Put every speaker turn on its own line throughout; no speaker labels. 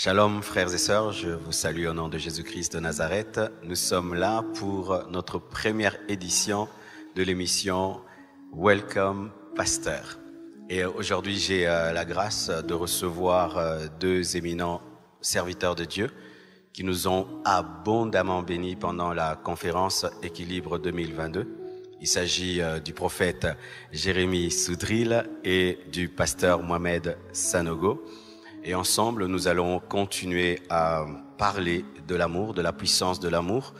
Shalom frères et sœurs, je vous salue au nom de Jésus-Christ de Nazareth. Nous sommes là pour notre première édition de l'émission Welcome Pasteur. Et aujourd'hui j'ai la grâce de recevoir deux éminents serviteurs de Dieu qui nous ont abondamment bénis pendant la conférence Équilibre 2022. Il s'agit du prophète Jérémie Soudril et du pasteur Mohamed Sanogo. Et ensemble, nous allons continuer à parler de l'amour, de la puissance de l'amour.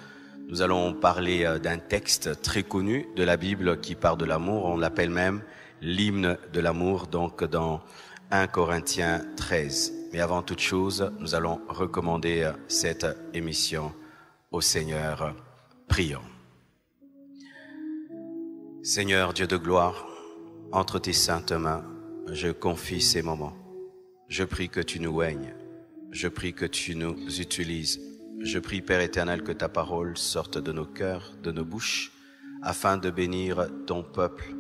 Nous allons parler d'un texte très connu de la Bible qui parle de l'amour. On l'appelle même l'hymne de l'amour, donc dans 1 Corinthiens 13. Mais avant toute chose, nous allons recommander cette émission au Seigneur. Prions. Seigneur Dieu de gloire, entre tes saintes mains, je confie ces moments. Je prie que tu nous oignes, je prie que tu nous utilises. Je prie, Père éternel, que ta parole sorte de nos cœurs, de nos bouches, afin de bénir ton peuple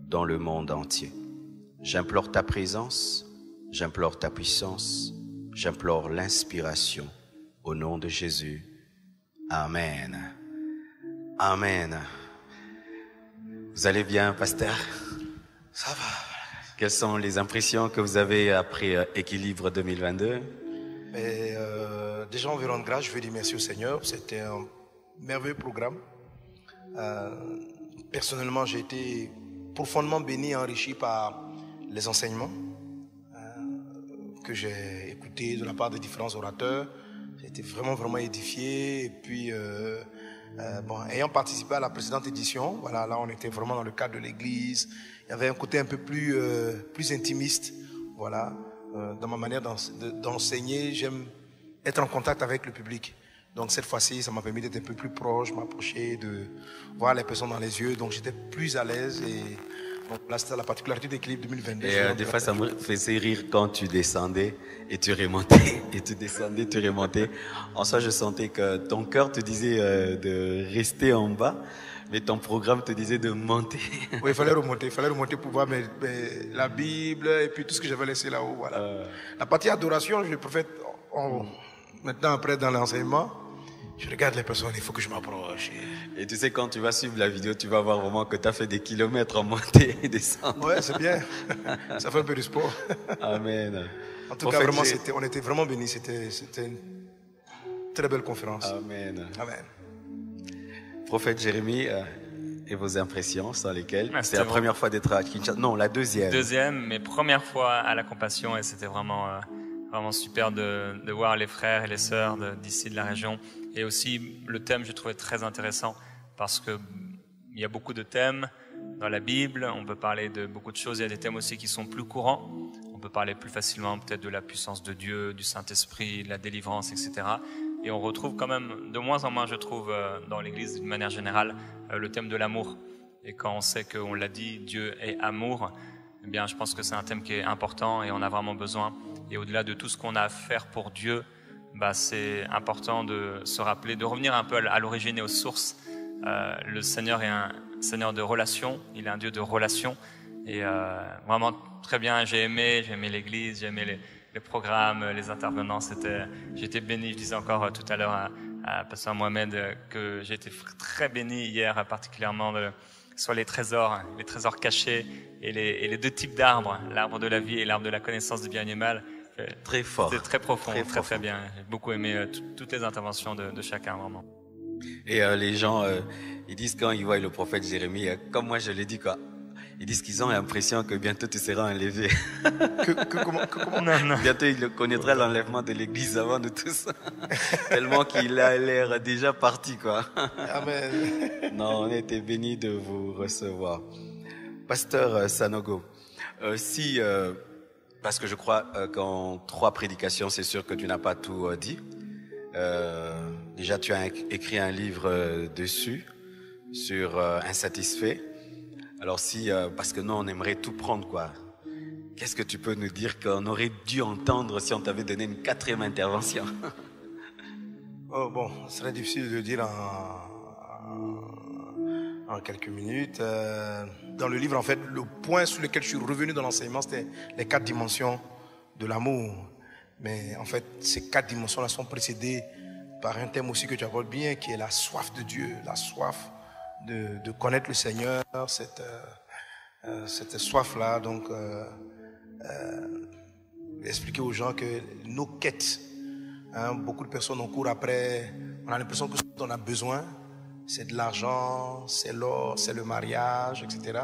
dans le monde entier. J'implore ta présence, j'implore ta puissance, j'implore l'inspiration. Au nom de Jésus. Amen. Amen. Vous allez bien, pasteur?
Ça va.
Quelles sont les impressions que vous avez après Équilibre 2022?
Déjà, en verrant de grâce, je veux dire merci au Seigneur. C'était un merveilleux programme. Personnellement, j'ai été profondément béni et enrichi par les enseignements que j'ai écoutés de la part des différents orateurs. J'ai été vraiment édifié. Et puis, ayant participé à la précédente édition, voilà, là, on était vraiment dans le cadre de l'église. Il y avait un côté un peu plus intimiste, voilà. Dans ma manière d'enseigner, j'aime être en contact avec le public. Donc cette fois-ci, ça m'a permis d'être un peu plus proche, m'approcher, de voir les personnes dans les yeux. Donc j'étais plus à l'aise. Et donc là, c'était la particularité d'Équilibre 2022.
Et des fois, ça me faisait rire quand tu descendais et tu remontais, et tu descendais, tu remontais. En soi, je sentais que ton cœur te disait de rester en bas. Mais ton programme te disait de monter.
Oui, il fallait remonter pour voir la Bible et puis tout ce que j'avais laissé là-haut. Voilà. La partie adoration, je préfère, maintenant après dans l'enseignement, je regarde les personnes, il faut que je m'approche.
Et tu sais, quand tu vas suivre la vidéo, tu vas voir vraiment que tu as fait des kilomètres en montée et descendre.
Ouais, c'est bien. Ça fait un peu de sport.
Amen.
En tout cas, vraiment, on était vraiment bénis. C'était une très belle conférence.
Amen.
Amen.
Prophète Jérémie, et vos impressions sur lesquelles c'est la première fois d'être à Kinshasa? Non, la deuxième.
Deuxième, mais première fois à la Compassion, et c'était vraiment super de voir les frères et les sœurs d'ici de la région. Et aussi le thème, je trouvais très intéressant parce que il y a beaucoup de thèmes dans la Bible. On peut parler de beaucoup de choses. Il y a des thèmes aussi qui sont plus courants. On peut parler plus facilement peut-être de la puissance de Dieu, du Saint-Esprit, de la délivrance, etc. Et on retrouve quand même de moins en moins, je trouve, dans l'Église d'une manière générale, le thème de l'amour. Et quand on sait qu'on l'a dit, Dieu est amour, eh bien, je pense que c'est un thème qui est important et on a vraiment besoin. Et au-delà de tout ce qu'on a à faire pour Dieu, c'est important de se rappeler, de revenir un peu à l'origine et aux sources. Le Seigneur est un Seigneur de relation, il est un Dieu de relation. Et vraiment très bien, j'ai aimé l'Église, j'ai aimé les programmes, les intervenants. J'étais béni, je disais encore tout à l'heure à Pasteur Mohamed que j'ai été très béni hier, particulièrement sur les trésors cachés et les deux types d'arbres, l'arbre de la vie et l'arbre de la connaissance du bien et du mal.
Très fort.
C'était très profond, très bien. J'ai beaucoup aimé toutes les interventions de chacun, vraiment.
Et les gens, ils disent quand ils voient le prophète Jérémie, comme moi je l'ai dit, quoi. Ils disent qu'ils ont l'impression que bientôt tu seras enlevé.
Comment?
Non. Bientôt il connaîtra l'enlèvement de l'église avant nous tous. Tellement qu'il a l'air déjà parti, quoi.
Amen.
Non, on était bénis de vous recevoir. Pasteur Sanogo, parce que je crois qu'en 3 prédications, c'est sûr que tu n'as pas tout dit. Déjà, tu as écrit un livre dessus, sur Insatisfait. Alors parce que nous, on aimerait tout prendre, quoi. Qu'est-ce que tu peux nous dire qu'on aurait dû entendre si on t'avait donné une 4e intervention?
Oh, bon, ce serait difficile de le dire en quelques minutes. Dans le livre, en fait, le point sur lequel je suis revenu dans l'enseignement, c'était les 4 dimensions de l'amour. Mais en fait, ces 4 dimensions-là sont précédées par un thème aussi que tu abordes bien, qui est la soif de Dieu, la soif de connaître le Seigneur, cette soif-là. Donc, expliquer aux gens que nos quêtes, beaucoup de personnes on court après, on a l'impression que ce dont on a besoin, c'est de l'argent, c'est l'or, c'est le mariage, etc.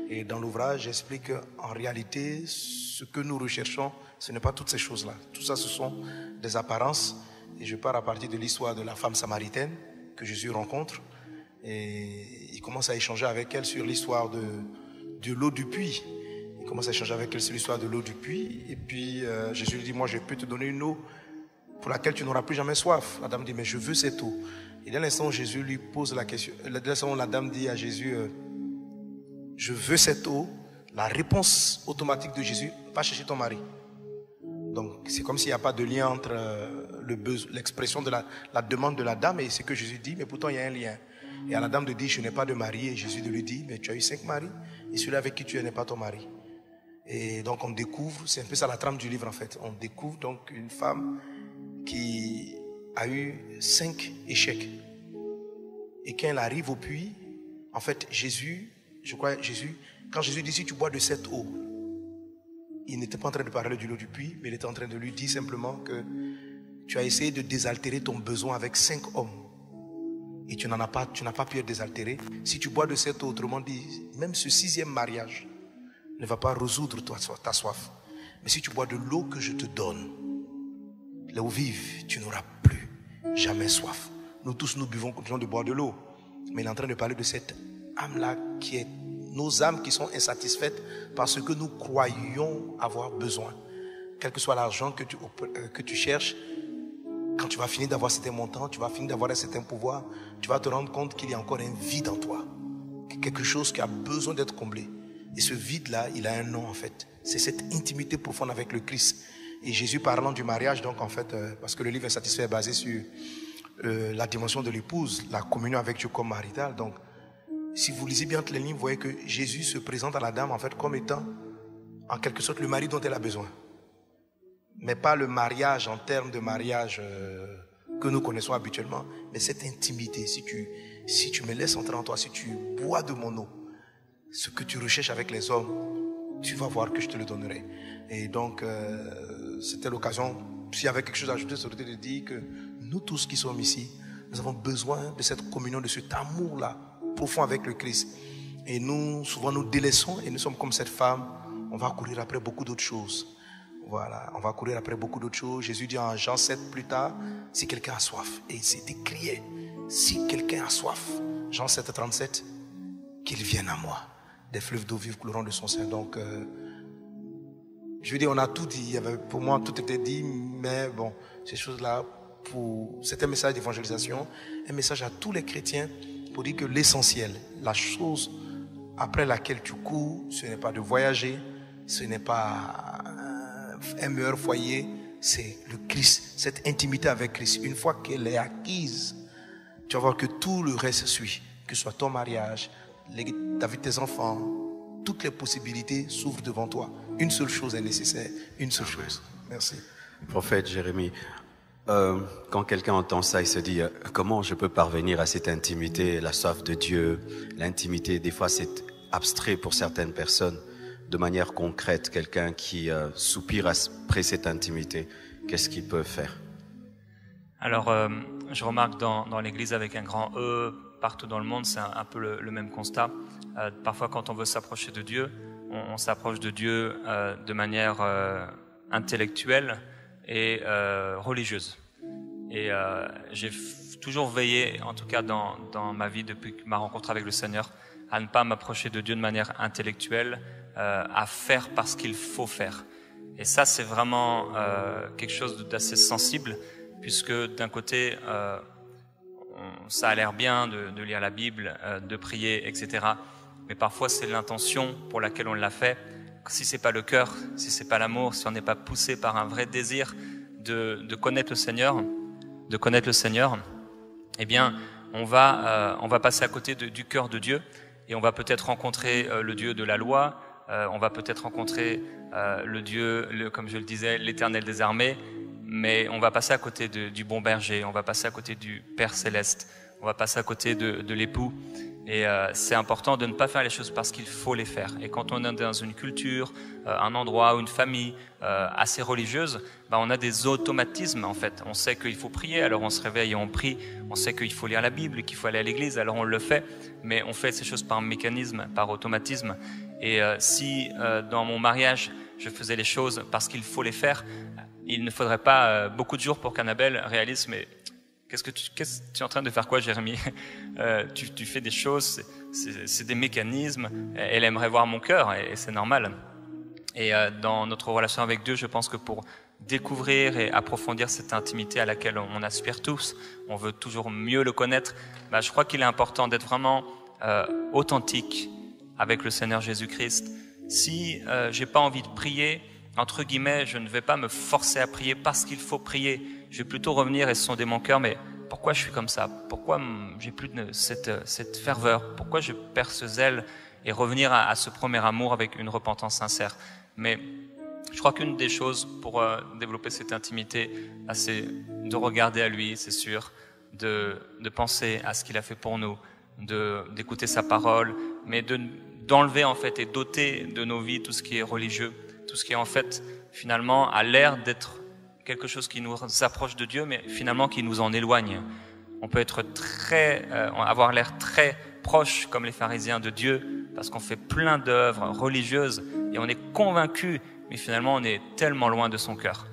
Et dans l'ouvrage, j'explique qu'en réalité, ce que nous recherchons, ce n'est pas toutes ces choses-là. Tout ça, ce sont des apparences. Et je pars à partir de l'histoire de la femme samaritaine que Jésus rencontre. Et il commence à échanger avec elle sur l'histoire de l'eau du puits. Il commence à échanger avec elle sur l'histoire de l'eau du puits. Et puis Jésus lui dit, moi je peux te donner une eau pour laquelle tu n'auras plus jamais soif. La dame dit, mais je veux cette eau. Et dès l'instant où Jésus lui pose la question, dès l'instant où la dame dit à Jésus, je veux cette eau, la réponse automatique de Jésus, va chercher ton mari. Donc c'est comme s'il n'y a pas de lien entre l'expression de la demande de la dame et ce que Jésus dit, mais pourtant il y a un lien. Et à la dame de dire, je n'ai pas de mari, et Jésus de lui dit, mais tu as eu 5 maris, et celui avec qui tu es n'est pas ton mari. Et donc on découvre, c'est un peu ça la trame du livre en fait, on découvre donc une femme qui a eu 5 échecs. Et quand elle arrive au puits, en fait Jésus, quand Jésus dit, si tu bois de cette eau, il n'était pas en train de parler de l'eau du puits, mais il était en train de lui dire simplement que tu as essayé de désaltérer ton besoin avec 5 hommes. Et tu n'as pas pu être désaltéré. Si tu bois de cette eau, autrement dit, même ce 6e mariage ne va pas résoudre ta soif. Mais si tu bois de l'eau que je te donne, l'eau vive, tu n'auras plus jamais soif. Nous tous, nous buvons, continuons de boire de l'eau. Mais il est en train de parler de cette âme-là qui est nos âmes qui sont insatisfaites parce que nous croyons avoir besoin. Quel que soit l'argent que tu cherches, quand tu vas finir d'avoir certains montants, tu vas finir d'avoir un certain pouvoir, tu vas te rendre compte qu'il y a encore un vide en toi. Quelque chose qui a besoin d'être comblé. Et ce vide-là, il a un nom en fait. C'est cette intimité profonde avec le Christ. Et Jésus parlant du mariage, donc en fait, parce que le livre Insatisfait est basé sur la dimension de l'épouse, la communion avec Dieu comme marital. Donc, si vous lisez bien toutes les lignes, vous voyez que Jésus se présente à la dame en fait comme étant en quelque sorte le mari dont elle a besoin. Mais pas le mariage en termes de mariage que nous connaissons habituellement, mais cette intimité. Si tu me laisses entrer en toi, si tu bois de mon eau, ce que tu recherches avec les hommes, tu vas voir que je te le donnerai. Et donc, c'était l'occasion, s'il y avait quelque chose à ajouter, ça aurait été de dire que nous tous qui sommes ici, nous avons besoin de cette communion, de cet amour-là, profond avec le Christ. Et nous, souvent, nous délaissons et nous sommes comme cette femme, on va courir après beaucoup d'autres choses. Voilà, on va courir après beaucoup d'autres choses. Jésus dit en Jean 7 plus tard, si quelqu'un a soif, et c'est décrié, si quelqu'un a soif, Jean 7, 37, qu'il vienne à moi, des fleuves d'eau vive couleront de son sein. Donc, je veux dire, on a tout dit, pour moi tout était dit, mais bon, ces choses-là, c'est un message d'évangélisation, un message à tous les chrétiens pour dire que l'essentiel, la chose après laquelle tu cours, ce n'est pas de voyager, ce n'est pas un meilleur foyer, c'est le Christ, cette intimité avec Christ. Une fois qu'elle est acquise, tu vas voir que tout le reste suit, que ce soit ton mariage, ta vie de tes enfants, toutes les possibilités s'ouvrent devant toi. Une seule chose est nécessaire, une seule chose. Merci.
Prophète Jérémie, quand quelqu'un entend ça, il se dit comment je peux parvenir à cette intimité, la soif de Dieu, l'intimité, des fois c'est abstrait pour certaines personnes. De manière concrète, quelqu'un qui soupire après cette intimité, qu'est-ce qu'il peut faire?
Alors, je remarque dans l'Église avec un grand E, partout dans le monde, c'est un peu le même constat. Parfois, quand on veut s'approcher de Dieu, on s'approche de Dieu de manière intellectuelle et religieuse. Et j'ai toujours veillé, en tout cas dans ma vie depuis ma rencontre avec le Seigneur, à ne pas m'approcher de Dieu de manière intellectuelle, à faire parce qu'il faut faire. Et ça, c'est vraiment quelque chose d'assez sensible, puisque d'un côté, ça a l'air bien de lire la Bible, de prier, etc. Mais parfois, c'est l'intention pour laquelle on l'a fait. Si c'est pas le cœur, si c'est pas l'amour, si on n'est pas poussé par un vrai désir de connaître le Seigneur, eh bien, on va passer à côté du cœur de Dieu, et on va peut-être rencontrer le Dieu de la loi, on va peut-être rencontrer le Dieu, comme je le disais, l'Éternel des armées, mais on va passer à côté du bon berger, on va passer à côté du Père Céleste, on va passer à côté de l'époux. Et c'est important de ne pas faire les choses parce qu'il faut les faire. Et quand on est dans une culture, un endroit ou une famille assez religieuse, on a des automatismes en fait. On sait qu'il faut prier, alors on se réveille et on prie. On sait qu'il faut lire la Bible, qu'il faut aller à l'église, alors on le fait. Mais on fait ces choses par mécanisme, par automatisme. Et si dans mon mariage, je faisais les choses parce qu'il faut les faire, il ne faudrait pas beaucoup de jours pour qu'Annabelle réalise, mais tu es en train de faire quoi, Jérémie? Tu fais des choses, c'est des mécanismes. Elle aimerait voir mon cœur et c'est normal. Et dans notre relation avec Dieu, je pense que pour découvrir et approfondir cette intimité à laquelle on aspire tous, on veut toujours mieux le connaître, je crois qu'il est important d'être vraiment authentique avec le Seigneur Jésus-Christ. Si j'ai pas envie de prier, entre guillemets, je ne vais pas me forcer à prier parce qu'il faut prier. Je vais plutôt revenir et sonder mon cœur, mais pourquoi je suis comme ça? Pourquoi j'ai plus de cette ferveur? Pourquoi je perds ce zèle? Et revenir à ce premier amour avec une repentance sincère. Mais je crois qu'une des choses pour développer cette intimité, c'est de regarder à lui, c'est sûr, de penser à ce qu'il a fait pour nous, d'écouter sa parole, mais d'enlever en fait et d'ôter de nos vies tout ce qui est religieux, tout ce qui est en fait finalement a l'air d'être quelque chose qui nous approche de Dieu, mais finalement qui nous en éloigne. On peut être avoir l'air très proche comme les pharisiens de Dieu parce qu'on fait plein d'œuvres religieuses et on est convaincu, mais finalement on est tellement loin de son cœur.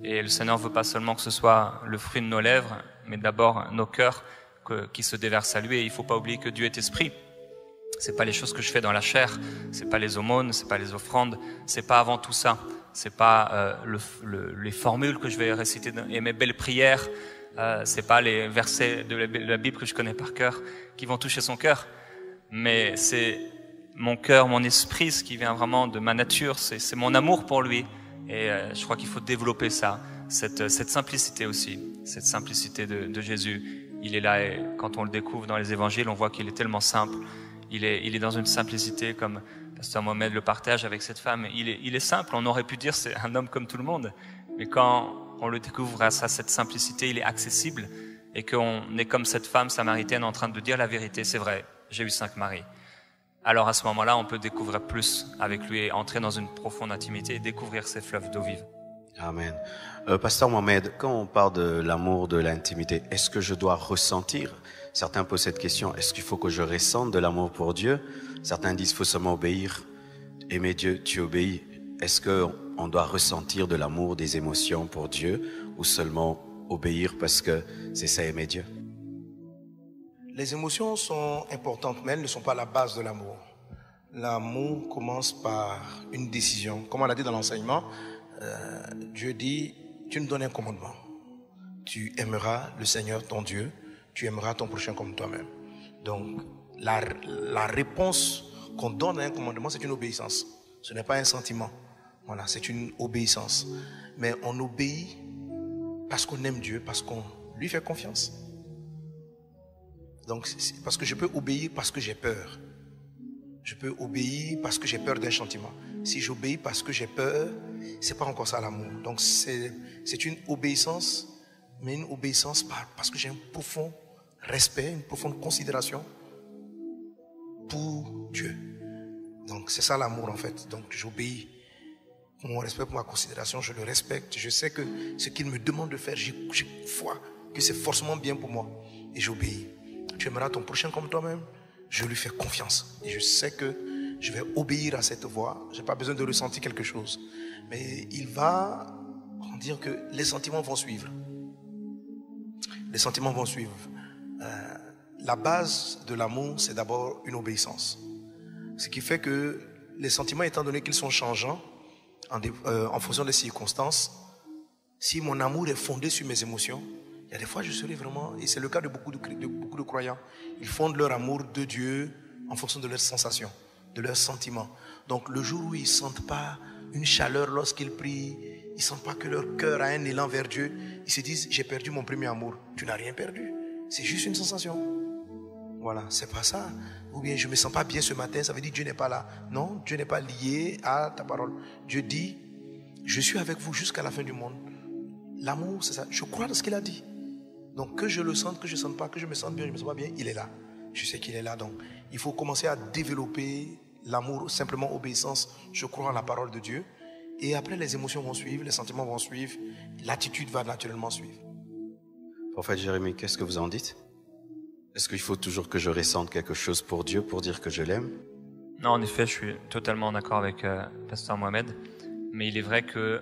Et le Seigneur ne veut pas seulement que ce soit le fruit de nos lèvres, mais d'abord nos cœurs qui se déversent à lui. Et il ne faut pas oublier que Dieu est esprit. C'est pas les choses que je fais dans la chair, c'est pas les aumônes, c'est pas les offrandes, c'est pas avant tout ça. C'est pas les formules que je vais réciter et mes belles prières, c'est pas les versets de la Bible que je connais par cœur qui vont toucher son cœur, mais c'est mon cœur, mon esprit, ce qui vient vraiment de ma nature, c'est mon amour pour lui. Et je crois qu'il faut développer ça, cette simplicité aussi, cette simplicité de Jésus. Il est là et quand on le découvre dans les évangiles, on voit qu'il est tellement simple. Il est dans une simplicité comme Pasteur Mohamed le partage avec cette femme. Il est simple, on aurait pu dire c'est un homme comme tout le monde. Mais quand on le découvre grâce à cette simplicité, il est accessible. Et qu'on est comme cette femme samaritaine en train de dire la vérité. C'est vrai, j'ai eu 5 maris. Alors à ce moment-là, on peut découvrir plus avec lui et entrer dans une profonde intimité et découvrir ces fleuves d'eau vive.
Amen. Pasteur Mohamed, quand on parle de l'amour, de l'intimité, est-ce que je dois ressentir? Certains posent cette question, est-ce qu'il faut que je ressente de l'amour pour Dieu? Certains disent qu'il faut seulement obéir. Aimer Dieu, tu obéis. Est-ce qu'on doit ressentir de l'amour, des émotions pour Dieu ou seulement obéir parce que c'est ça aimer Dieu?
Les émotions sont importantes, mais elles ne sont pas la base de l'amour. L'amour commence par une décision. Comme on l'a dit dans l'enseignement, Dieu dit, tu nous donnes un commandement. Tu aimeras le Seigneur ton Dieu, tu aimeras ton prochain comme toi-même. Donc, la réponse qu'on donne à un commandement, c'est une obéissance. Ce n'est pas un sentiment. Voilà, c'est une obéissance. Mais on obéit parce qu'on aime Dieu, parce qu'on lui fait confiance. Donc, parce que je peux obéir parce que j'ai peur. Je peux obéir parce que j'ai peur d'un châtiment. Si j'obéis parce que j'ai peur, c'est pas encore ça l'amour. Donc, c'est une obéissance, mais une obéissance parce que j'ai un profond respect, une profonde considération pour Dieu. Donc, c'est ça l'amour en fait. Donc, j'obéis. Pour mon respect, pour ma considération, je le respecte. Je sais que ce qu'il me demande de faire, j'ai foi que c'est forcément bien pour moi. Et j'obéis. Tu aimeras ton prochain comme toi-même. Je lui fais confiance. Et je sais que je vais obéir à cette voix. Je n'ai pas besoin de ressentir quelque chose. Mais il va dire que les sentiments vont suivre. Les sentiments vont suivre. La base de l'amour, c'est d'abord une obéissance. Ce qui fait que les sentiments, étant donné qu'ils sont changeants, en fonction des circonstances, si mon amour est fondé sur mes émotions, il y a des fois je serai vraiment, et c'est le cas de beaucoup de croyants, ils fondent leur amour de Dieu en fonction de leurs sensations, de leurs sentiments. Donc le jour où ils ne sentent pas une chaleur lorsqu'ils prient, ils ne sentent pas que leur cœur a un élan vers Dieu, ils se disent j'ai perdu mon premier amour. Tu n'as rien perdu, c'est juste une sensation. Voilà, c'est pas ça. Ou bien je ne me sens pas bien ce matin, ça veut dire que Dieu n'est pas là. Non, Dieu n'est pas lié à ta parole. Dieu dit, je suis avec vous jusqu'à la fin du monde. L'amour, c'est ça. Je crois dans ce qu'il a dit. Donc que je le sente, que je ne sente pas, que je me sente bien, je ne me sens pas bien, il est là. Je sais qu'il est là. Donc il faut commencer à développer l'amour, simplement obéissance. Je crois en la parole de Dieu. Et après, les émotions vont suivre, les sentiments vont suivre, l'attitude va naturellement suivre.
Prophète Jérémie, qu'est-ce que vous en dites? Est-ce qu'il faut toujours que je ressente quelque chose pour Dieu pour dire que je l'aime?
Non, en effet, je suis totalement d'accord avec Pasteur Mohamed. Mais il est vrai que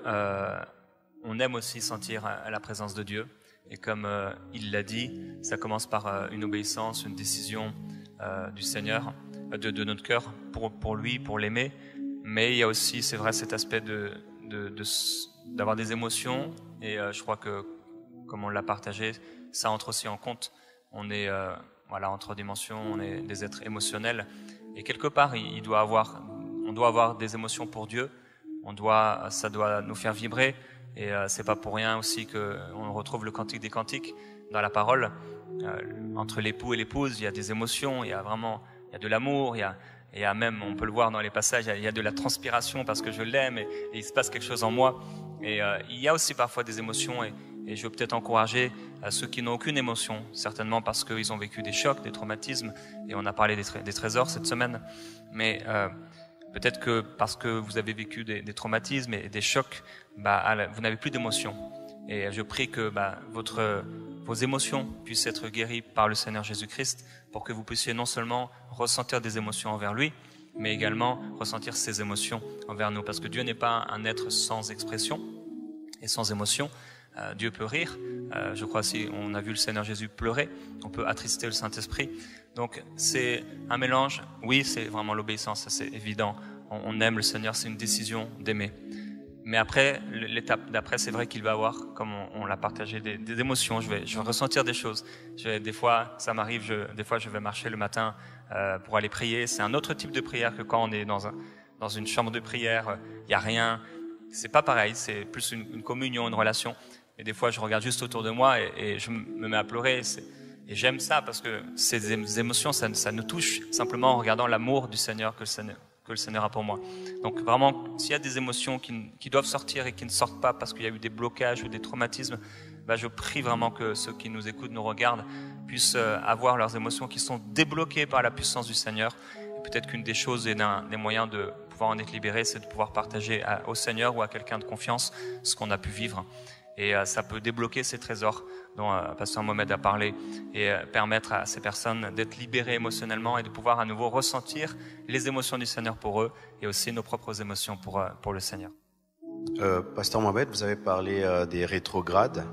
on aime aussi sentir la présence de Dieu. Et comme il l'a dit, ça commence par une obéissance, une décision du Seigneur, de notre cœur pour lui, pour l'aimer. Mais il y a aussi, c'est vrai, cet aspect d'avoir des émotions. Et je crois que, comme on l'a partagé, ça entre aussi en compte. On est entre dimensions, on est des êtres émotionnels. Et quelque part, on doit avoir des émotions pour Dieu. Ça doit nous faire vibrer. Et c'est pas pour rien aussi qu'on retrouve le cantique des cantiques dans la parole. Entre l'époux et l'épouse, il y a des émotions, il y a de l'amour, il y a même, on peut le voir dans les passages, il y a de la transpiration parce que je l'aime et il se passe quelque chose en moi. Et il y a aussi parfois des émotions et je veux peut-être encourager ceux qui n'ont aucune émotion, certainement parce qu'ils ont vécu des chocs, des traumatismes, et on a parlé des trésors cette semaine. Mais peut-être que parce que vous avez vécu des traumatismes et des chocs, vous n'avez plus d'émotion. Et je prie que vos émotions puissent être guéries par le Seigneur Jésus-Christ pour que vous puissiez non seulement ressentir des émotions envers lui, mais également ressentir ses émotions envers nous. Parce que Dieu n'est pas un être sans expression et sans émotion. Dieu peut rire. Je crois aussi, on a vu le Seigneur Jésus pleurer. On peut attrister le Saint-Esprit. Donc c'est un mélange. Oui, c'est vraiment l'obéissance, ça c'est évident. On aime le Seigneur, c'est une décision d'aimer. Mais après, l'étape d'après, c'est vrai qu'il va avoir, comme on l'a partagé, des émotions. Je vais ressentir des choses. Des fois, ça m'arrive, des fois je vais marcher le matin pour aller prier. C'est un autre type de prière que quand on est dans une chambre de prière, il n'y a rien. C'est pas pareil, c'est plus une communion, une relation. Et des fois, je regarde juste autour de moi et je me mets à pleurer. Et j'aime ça parce que ces émotions, ça nous touche simplement en regardant l'amour du Seigneur que le Seigneur a pour moi. Donc vraiment, s'il y a des émotions qui doivent sortir et qui ne sortent pas parce qu'il y a eu des blocages ou des traumatismes, je prie vraiment que ceux qui nous écoutent, nous regardent, puissent avoir leurs émotions qui sont débloquées par la puissance du Seigneur. Et peut-être qu'une des choses et des moyens de pouvoir en être libéré, c'est de pouvoir partager au Seigneur ou à quelqu'un de confiance ce qu'on a pu vivre. Et ça peut débloquer ces trésors dont Pasteur Mohamed a parlé et permettre à ces personnes d'être libérées émotionnellement et de pouvoir à nouveau ressentir les émotions du Seigneur pour eux et aussi nos propres émotions pour le Seigneur.
Pasteur Mohamed, vous avez parlé des rétrogrades.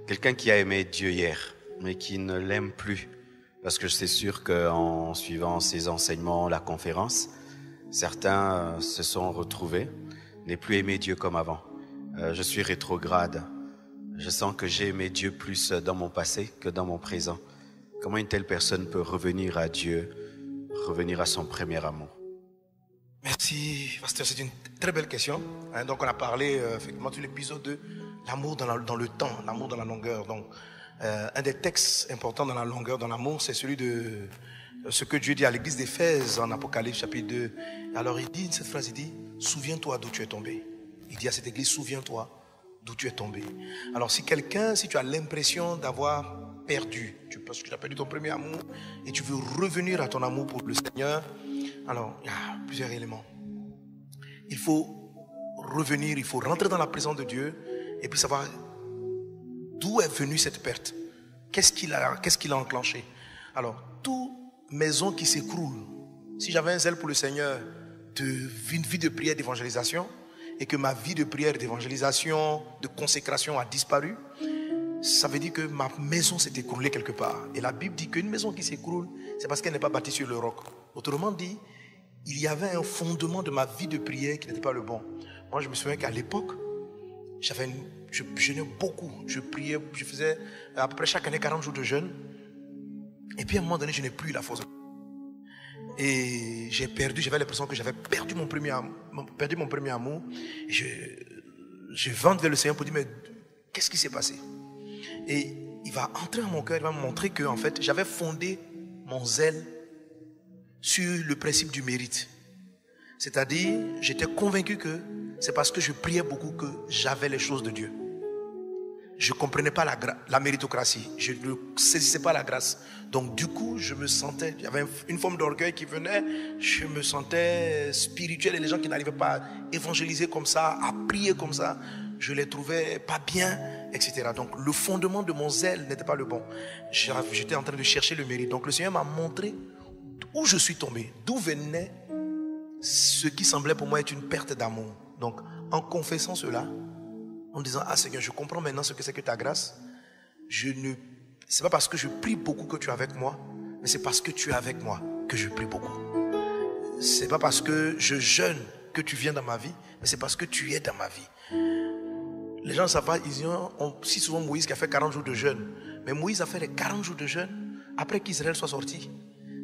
Quelqu'un qui a aimé Dieu hier, mais qui ne l'aime plus. Parce que c'est sûr qu'en suivant ces enseignements, la conférence, certains se sont retrouvés, n'aient plus aimé Dieu comme avant. Je suis rétrograde. Je sens que j'ai aimé Dieu plus dans mon passé que dans mon présent. Comment une telle personne peut revenir à Dieu, revenir à son premier amour?
Merci, pasteur. C'est une très belle question. Donc, on a parlé effectivement de l'épisode de l'amour dans le temps, l'amour dans la longueur. Donc, un des textes importants dans la longueur, dans l'amour, c'est celui de ce que Dieu dit à l'église d'Éphèse en Apocalypse chapitre 2. Alors, il dit cette phrase, il dit, souviens-toi d'où tu es tombé. Il dit à cette église, souviens-toi d'où tu es tombé. Alors si tu as l'impression d'avoir perdu, parce que tu as perdu ton premier amour et tu veux revenir à ton amour pour le Seigneur, alors il y a plusieurs éléments. Il faut revenir, il faut rentrer dans la présence de Dieu et puis savoir d'où est venue cette perte. Qu'est-ce qu'il a enclenché? Alors, toute maison qui s'écroule, si j'avais un zèle pour le Seigneur, une vie de prière, d'évangélisation, et que ma vie de prière, d'évangélisation, de consécration a disparu, ça veut dire que ma maison s'est écroulée quelque part. Et la Bible dit qu'une maison qui s'écroule, c'est parce qu'elle n'est pas bâtie sur le roc. Autrement dit, il y avait un fondement de ma vie de prière qui n'était pas le bon. Moi, je me souviens qu'à l'époque, je jeûnais beaucoup. Je priais, je faisais à peu près chaque année 40 jours de jeûne. Et puis à un moment donné, je n'ai plus la force. Et j'avais l'impression que j'avais perdu mon premier amour. Et je vante vers le Seigneur pour dire, mais qu'est-ce qui s'est passé? Et il va entrer en mon cœur, il va me montrer que en fait, j'avais fondé mon zèle sur le principe du mérite. C'est-à-dire, j'étais convaincu que c'est parce que je priais beaucoup que j'avais les choses de Dieu. je ne comprenais pas la méritocratie. Je ne saisissais pas la grâce. Donc du coup, je me sentais, il y avait une forme d'orgueil qui venait, je me sentais spirituel et les gens qui n'arrivaient pas à évangéliser comme ça, à prier comme ça, je les trouvais pas bien, etc. Donc le fondement de mon zèle n'était pas le bon. J'étais en train de chercher le mérite. Donc le Seigneur m'a montré où je suis tombé, d'où venait ce qui semblait pour moi être une perte d'amour. Donc en confessant cela, en disant, ah Seigneur, je comprends maintenant ce que c'est que ta grâce. C'est pas parce que je prie beaucoup que tu es avec moi, mais c'est parce que tu es avec moi que je prie beaucoup. C'est pas parce que je jeûne que tu viens dans ma vie, mais c'est parce que tu es dans ma vie. Les gens ne savent pas, on cite souvent Moïse qui a fait 40 jours de jeûne. Mais Moïse a fait les 40 jours de jeûne après qu'Israël soit sorti.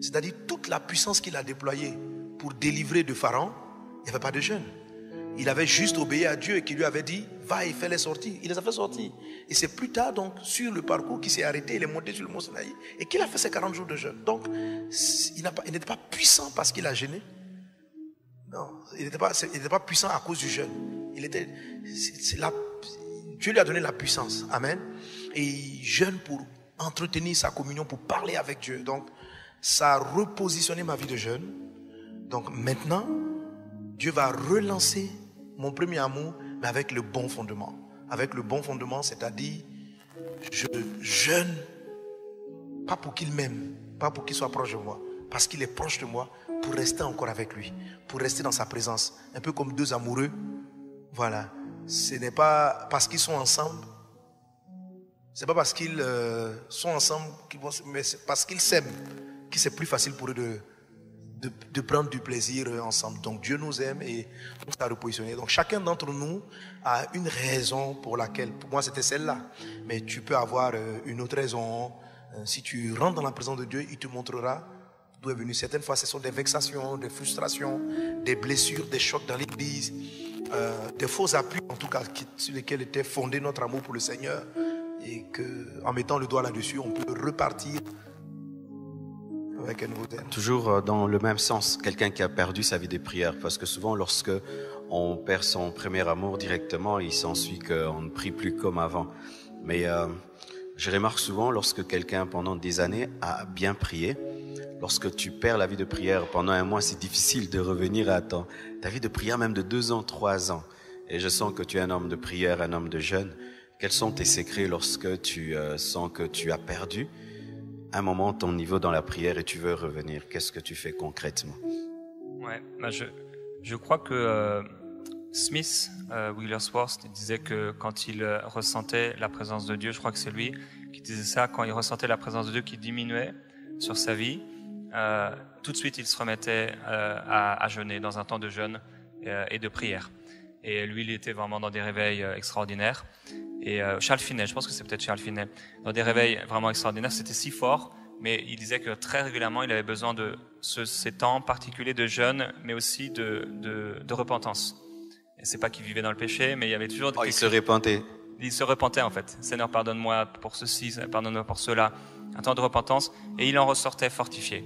C'est-à-dire toute la puissance qu'il a déployée pour délivrer de Pharaon, il n'y avait pas de jeûne. Il avait juste obéi à Dieu et qui lui avait dit, va et fais les sorties. Il les a fait sortir. Et c'est plus tard donc sur le parcours qu'il s'est arrêté, il est monté sur le mont Sinaï et qu'il a fait ses 40 jours de jeûne. Donc il n'était pas puissant parce qu'il a jeûné. Non, il n'était pas puissant à cause du jeûne. Dieu lui a donné la puissance. Amen. Et il jeûne pour entretenir sa communion, pour parler avec Dieu. Donc ça a repositionné ma vie de jeûne. Donc maintenant, Dieu va relancer mon premier amour, mais avec le bon fondement. Avec le bon fondement, c'est-à-dire, je jeûne, pas pour qu'il m'aime, pas pour qu'il soit proche de moi, parce qu'il est proche de moi, pour rester encore avec lui, pour rester dans sa présence. Un peu comme deux amoureux. Voilà. Ce n'est pas parce qu'ils sont ensemble, c'est pas parce qu'ils sont ensemble, mais c'est parce qu'ils s'aiment, que c'est plus facile pour eux de prendre du plaisir ensemble. Donc Dieu nous aime et on s'est repositionné. Donc chacun d'entre nous a une raison pour laquelle, pour moi c'était celle-là, mais tu peux avoir une autre raison. Si tu rentres dans la présence de Dieu, il te montrera d'où est venu. Certaines fois ce sont des vexations, des frustrations, des blessures, des chocs dans l'église, des faux appuis en tout cas sur lesquels était fondé notre amour pour le Seigneur, et qu'en mettant le doigt là-dessus on peut repartir avec un nouveau thème.
Toujours dans le même sens, quelqu'un qui a perdu sa vie de prière, parce que souvent lorsque on perd son premier amour directement, il s'ensuit qu'on ne prie plus comme avant. Mais je remarque souvent lorsque quelqu'un pendant des années a bien prié, lorsque tu perds la vie de prière pendant un mois, c'est difficile de revenir à ta vie de prière même de 2 ans, 3 ans. Et je sens que tu es un homme de prière, un homme de jeûne. Quels sont tes secrets lorsque tu sens que tu as perdu un moment ton niveau dans la prière et tu veux revenir? Qu'est-ce que tu fais concrètement?
Ouais, bah je crois que Smith Wigglesworth disait que quand il ressentait la présence de Dieu, je crois que c'est lui qui disait ça, quand il ressentait la présence de Dieu qui diminuait sur sa vie, tout de suite il se remettait à jeûner, dans un temps de jeûne et de prière. Et lui, il était vraiment dans des réveils extraordinaires. Et Charles Finney, je pense que c'est peut-être Charles Finney, dans des réveils vraiment extraordinaires, c'était si fort, mais il disait que très régulièrement, il avait besoin de ces temps particuliers de jeûne, mais aussi de repentance. Et c'est pas qu'il vivait dans le péché, mais il y avait toujours...
il se repentait.
Il se repentait en fait. Seigneur, pardonne-moi pour ceci, pardonne-moi pour cela. Un temps de repentance, et il en ressortait fortifié.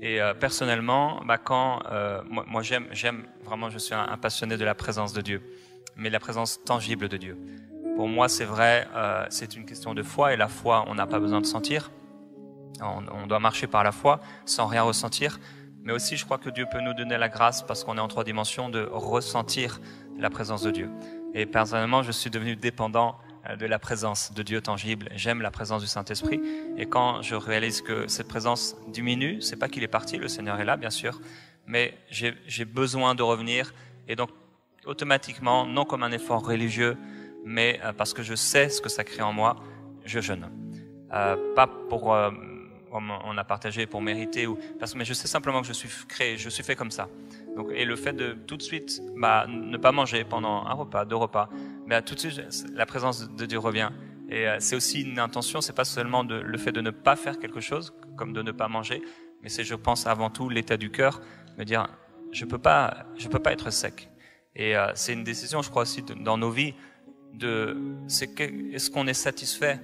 Et personnellement, quand moi j'aime vraiment, je suis un passionné de la présence de Dieu, mais la présence tangible de Dieu. Pour moi, c'est vrai, c'est une question de foi, et la foi, on n'a pas besoin de sentir. On doit marcher par la foi sans rien ressentir. Mais aussi, je crois que Dieu peut nous donner la grâce, parce qu'on est en 3 dimensions, de ressentir la présence de Dieu. Et personnellement, je suis devenu dépendant de la présence de Dieu tangible. J'aime la présence du Saint-Esprit. Et quand je réalise que cette présence diminue, c'est pas qu'il est parti, le Seigneur est là, bien sûr, mais j'ai besoin de revenir. Et donc, automatiquement, non comme un effort religieux, mais parce que je sais ce que ça crée en moi, je jeûne. Pas pour, comme on a partagé, pour mériter, mais je sais simplement que je suis créé, je suis fait comme ça. Donc, et le fait de tout de suite ne pas manger pendant un repas, 2 repas, tout de suite la présence de Dieu revient. Et c'est aussi une intention, c'est pas seulement le fait de ne pas faire quelque chose, comme de ne pas manger, mais c'est, je pense, avant tout l'état du cœur, me dire je peux pas être sec. Et c'est une décision, je crois aussi, dans nos vies, est-ce qu'on est satisfait?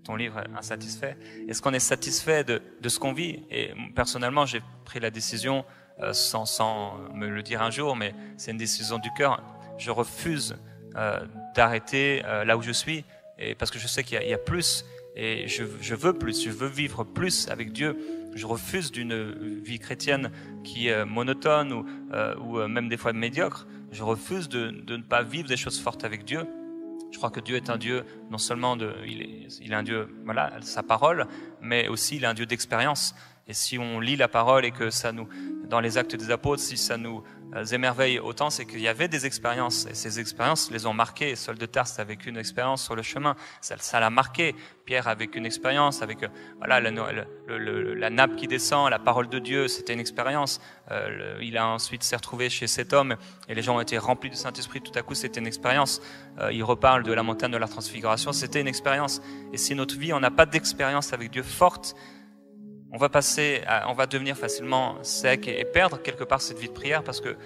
Ton livre est insatisfait. Est-ce qu'on est satisfait de ce qu'on vit? Et personnellement, j'ai pris la décision sans me le dire un jour, mais c'est une décision du cœur. Je refuse d'arrêter là où je suis et parce que je sais qu'il y a plus, et je veux plus, je veux vivre plus avec Dieu. Je refuse d'une vie chrétienne qui est monotone ou même des fois médiocre. Je refuse de ne pas vivre des choses fortes avec Dieu. Je crois que Dieu est un Dieu, non seulement il est un Dieu, voilà, sa parole, mais aussi il est un Dieu d'expérience. Et si on lit la parole et que ça nous, dans les Actes des Apôtres, si ça nous émerveille autant, c'est qu'il y avait des expériences. Et ces expériences les ont marquées. Saul de Tarse a vécu une expérience sur le chemin. Ça l'a marqué. Pierre a vécu une expérience avec voilà, la nappe qui descend, la parole de Dieu, c'était une expérience. Il a ensuite s'est retrouvé chez cet homme et les gens ont été remplis du Saint-Esprit. Tout à coup, c'était une expérience. Il reparle de la montagne de la transfiguration. C'était une expérience. Et si notre vie, on n'a pas d'expérience avec Dieu forte, on va devenir facilement sec et perdre quelque part cette vie de prière, parce que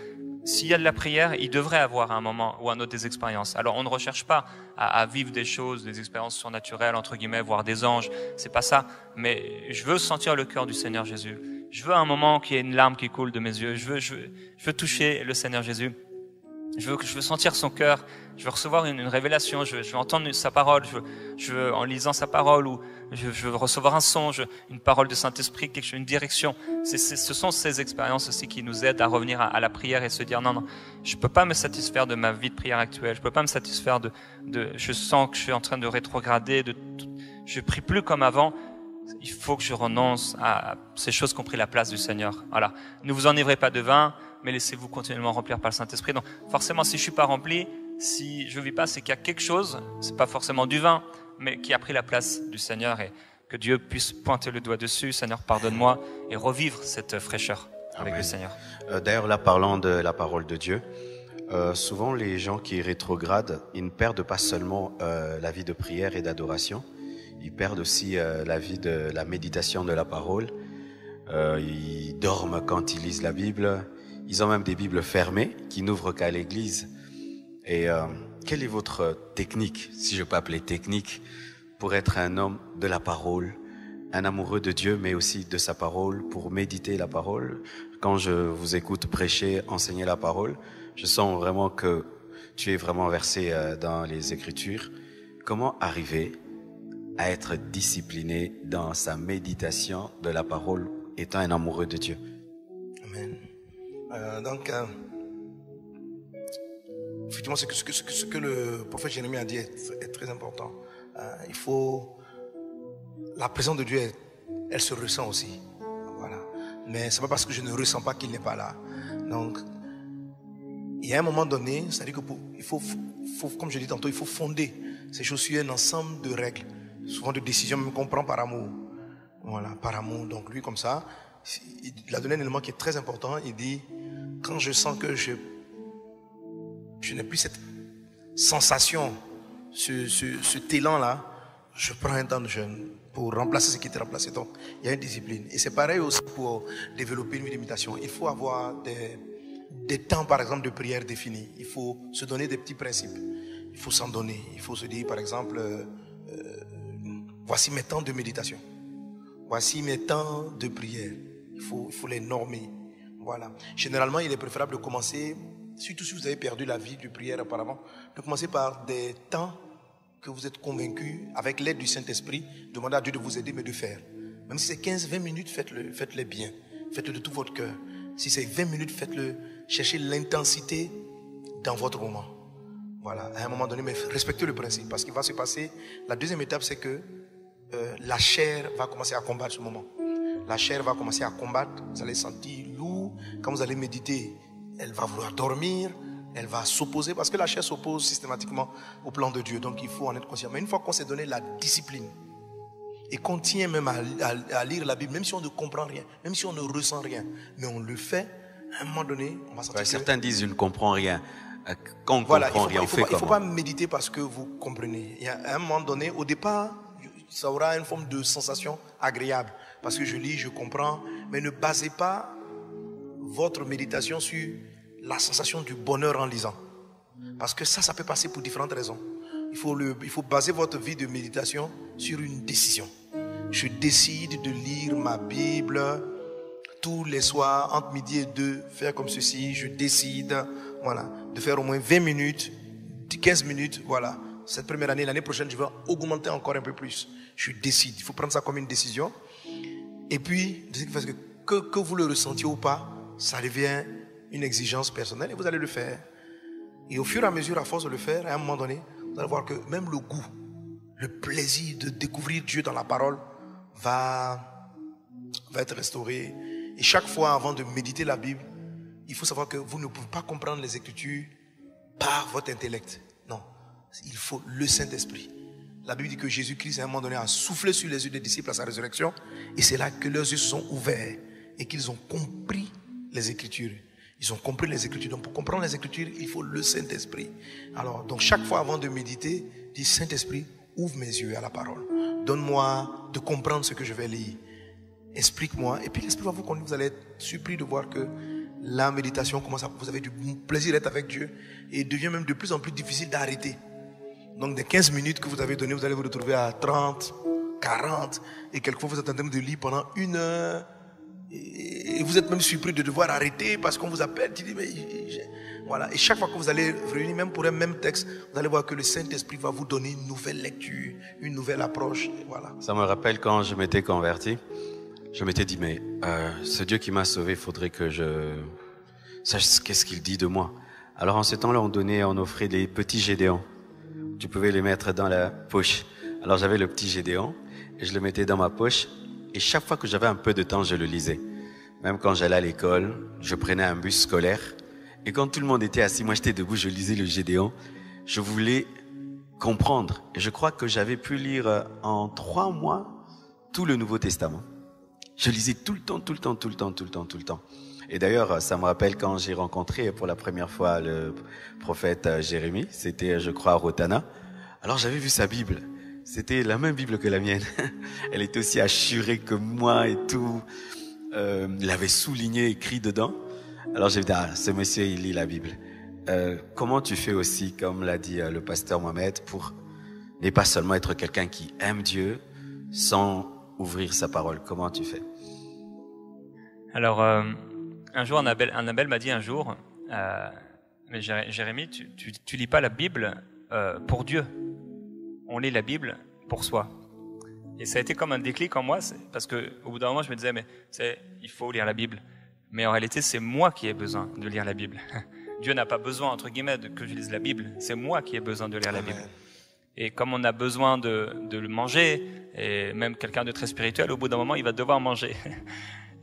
s'il y a de la prière, il devrait avoir à un moment ou à un autre des expériences. Alors on ne recherche pas à vivre des choses, des expériences surnaturelles, entre guillemets, voir des anges, c'est pas ça. Mais je veux sentir le cœur du Seigneur Jésus. Je veux à un moment qu'il y ait une larme qui coule de mes yeux. Je veux toucher le Seigneur Jésus. Je veux sentir son cœur. Je veux recevoir une révélation. Je veux entendre sa parole. Je veux, en lisant sa parole, ou je veux recevoir un son, une parole de Saint-Esprit, quelque chose, une direction. Ce sont ces expériences aussi qui nous aident à revenir à la prière et se dire non, je peux pas me satisfaire de ma vie de prière actuelle. Je peux pas me satisfaire je sens que je suis en train de rétrograder. Je prie plus comme avant. Il faut que je renonce à ces choses qui ont pris la place du Seigneur. Voilà. Ne vous enivrez pas de vin, mais laissez-vous continuellement remplir par le Saint-Esprit. Donc, forcément, si je suis pas rempli, si je vis pas, c'est qu'il y a quelque chose, c'est pas forcément du vin, mais qui a pris la place du Seigneur, et que Dieu puisse pointer le doigt dessus. Seigneur, pardonne-moi, et revivre cette fraîcheur avec
Amen.
le Seigneur.
D'ailleurs, là, parlant de la parole de Dieu, souvent les gens qui rétrogradent, ils ne perdent pas seulement la vie de prière et d'adoration, ils perdent aussi la vie de la méditation de la parole. Ils dorment quand ils lisent la Bible. Ils ont même des Bibles fermées qui n'ouvrent qu'à l'église. Et quelle est votre technique, si je peux appeler technique, pour être un homme de la parole, un amoureux de Dieu, mais aussi de sa parole, pour méditer la parole? Quand je vous écoute prêcher, enseigner la parole, je sens vraiment que tu es vraiment versé dans les Écritures. Comment arriver à être discipliné dans sa méditation de la parole, étant un amoureux de Dieu?
Amen. Effectivement, ce que le prophète Jérémie a dit est très important. La présence de Dieu, elle se ressent aussi. Voilà. Mais c'est pas parce que je ne ressens pas qu'il n'est pas là. Donc, il y a un moment donné, c'est-à-dire qu'il faut, comme je dis tantôt, il faut fonder ces choses sur un ensemble de règles, souvent de décisions même qu'on prend par amour. Voilà, par amour. Donc lui, comme ça, il a donné un élément qui est très important. Il dit, quand je sens que je n'ai plus cette sensation, cet élan-là, je prends un temps de jeûne pour remplacer ce qui est remplacé. Donc, il y a une discipline. Et c'est pareil aussi pour développer une méditation. Il faut avoir des temps, par exemple, de prière définis. Il faut se donner des petits principes. Il faut s'en donner. Il faut se dire, par exemple, voici mes temps de méditation. Voici mes temps de prière. Il faut les normer. Voilà. Généralement, il est préférable de commencer, surtout si vous avez perdu la vie de prière auparavant, de commencer par des temps que vous êtes convaincu, avec l'aide du Saint-Esprit, demandez à Dieu de vous aider, mais de faire. Même si c'est 15-20 minutes, faites-les bien. Faites-le de tout votre cœur. Si c'est 20 minutes, faites-le. Cherchez l'intensité dans votre moment. Voilà. À un moment donné, mais respectez le principe. Parce qu'il va se passer, la deuxième étape, c'est que la chair va commencer à combattre ce moment. La chair va commencer à combattre. Vous allez sentir lourd. Quand vous allez méditer, elle va vouloir dormir. Elle va s'opposer, parce que la chair s'oppose systématiquement au plan de Dieu. Donc il faut en être conscient. Mais une fois qu'on s'est donné la discipline et qu'on tient même à lire la Bible, même si on ne comprend rien, même si on ne ressent rien, mais on le fait, à un moment donné, on va sentir
certains disent je ne comprends rien. Quand on ne
voilà,
comprend rien, on fait comment?
Il ne faut pas méditer parce que vous comprenez. Et à un moment donné, au départ, ça aura une forme de sensation agréable. Parce que je lis, je comprends. Mais ne basez pas votre méditation sur la sensation du bonheur en lisant. Parce que ça peut passer pour différentes raisons. Il faut baser votre vie de méditation sur une décision. Je décide de lire ma Bible tous les soirs, entre midi et 2, faire comme ceci. Je décide, voilà, de faire au moins 20 minutes, 15 minutes, voilà, cette première année, l'année prochaine, je vais augmenter encore un peu plus. Je décide. Il faut prendre ça comme une décision. Et puis, parce que vous le ressentiez ou pas, ça devient une exigence personnelle et vous allez le faire. Et au fur et à mesure, à force de le faire, à un moment donné, vous allez voir que même le goût, le plaisir de découvrir Dieu dans la parole va être restauré. Et chaque fois, avant de méditer la Bible, il faut savoir que vous ne pouvez pas comprendre les Écritures par votre intellect. Non, il faut le Saint-Esprit. La Bible dit que Jésus-Christ, à un moment donné, a soufflé sur les yeux des disciples à sa résurrection. Et c'est là que leurs yeux se sont ouverts et qu'ils ont compris les Écritures. Ils ont compris les Écritures. Donc, pour comprendre les Écritures, il faut le Saint-Esprit. Alors, donc, chaque fois avant de méditer, dis Saint-Esprit, ouvre mes yeux à la parole. Donne-moi de comprendre ce que je vais lire. Explique-moi. Et puis, l'Esprit va vous conduire. Vous allez être surpris de voir que la méditation commence à... Vous avez du plaisir d'être avec Dieu. Et il devient même de plus en plus difficile d'arrêter. Donc, des 15 minutes que vous avez données, vous allez vous retrouver à 30, 40. Et quelquefois, vous êtes en train de lire pendant 1 heure. Et vous êtes même surpris de devoir arrêter parce qu'on vous appelle. Tu dis, mais voilà. Et chaque fois que vous allez revenir, même pour un même texte, vous allez voir que le Saint-Esprit va vous donner une nouvelle lecture, une nouvelle approche. Et voilà.
Ça me rappelle quand je m'étais converti. Je m'étais dit, mais ce Dieu qui m'a sauvé, il faudrait que je sache qu'est-ce qu'il dit de moi. Alors en ce temps-là, on offrait des petits Gédéons. Tu pouvais les mettre dans la poche. Alors j'avais le petit Gédéon et je le mettais dans ma poche. Et chaque fois que j'avais un peu de temps, je le lisais. Même quand j'allais à l'école, je prenais un bus scolaire. Et quand tout le monde était assis, moi j'étais debout, je lisais le Gédéon. Je voulais comprendre. Et je crois que j'avais pu lire en 3 mois tout le Nouveau Testament. Je lisais tout le temps. Et d'ailleurs, ça me rappelle quand j'ai rencontré pour la première fois le prophète Jérémie. C'était, je crois, à Rotana. Alors j'avais vu sa Bible. C'était la même Bible que la mienne. Elle était aussi assurée que moi et tout. Il avait souligné, écrit dedans. Alors j'ai dit, ce monsieur, il lit la Bible. Comment tu fais aussi, comme l'a dit le pasteur Mohamed, pour ne pas seulement être quelqu'un qui aime Dieu sans ouvrir sa parole? Comment tu fais?
Alors, un jour, Annabelle m'a dit un jour, mais Jérémie, tu lis pas la Bible pour Dieu. On lit la Bible pour soi. Et ça a été comme un déclic en moi, parce que au bout d'un moment, je me disais, mais il faut lire la Bible. Mais en réalité, c'est moi qui ai besoin de lire la Bible. Dieu n'a pas besoin, entre guillemets, que je lise la Bible. C'est moi qui ai besoin de lire la Bible. Et comme on a besoin de le manger, et même quelqu'un de très spirituel, au bout d'un moment, il va devoir manger.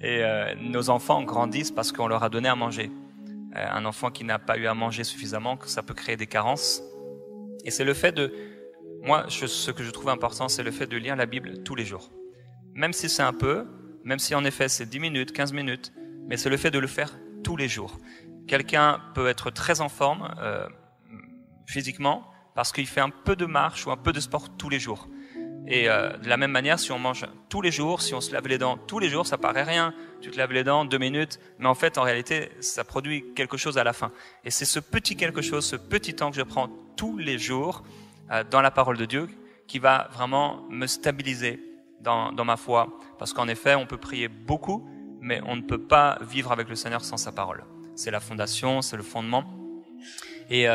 Et nos enfants grandissent parce qu'on leur a donné à manger. Un enfant qui n'a pas eu à manger suffisamment, ça peut créer des carences. Et c'est le fait de... Moi, ce que je trouve important, c'est le fait de lire la Bible tous les jours. Même si c'est un peu, même si en effet c'est 10 minutes, 15 minutes, mais c'est le fait de le faire tous les jours. Quelqu'un peut être très en forme physiquement parce qu'il fait un peu de marche ou un peu de sport tous les jours. Et de la même manière, si on mange tous les jours, si on se lave les dents tous les jours, ça paraît rien. Tu te laves les dents 2 minutes, mais en fait, en réalité, ça produit quelque chose à la fin. Et c'est ce petit quelque chose, ce petit temps que je prends tous les jours dans la parole de Dieu qui va vraiment me stabiliser dans ma foi. Parce qu'en effet, on peut prier beaucoup, mais on ne peut pas vivre avec le Seigneur sans sa parole. C'est la fondation, c'est le fondement. Et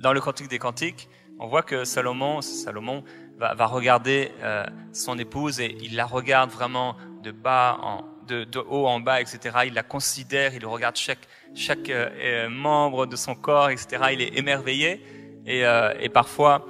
dans le Cantique des Cantiques, on voit que Salomon va regarder son épouse et il la regarde vraiment de haut en bas, etc. Il la considère, il regarde chaque membre de son corps, etc. Il est émerveillé. Et parfois,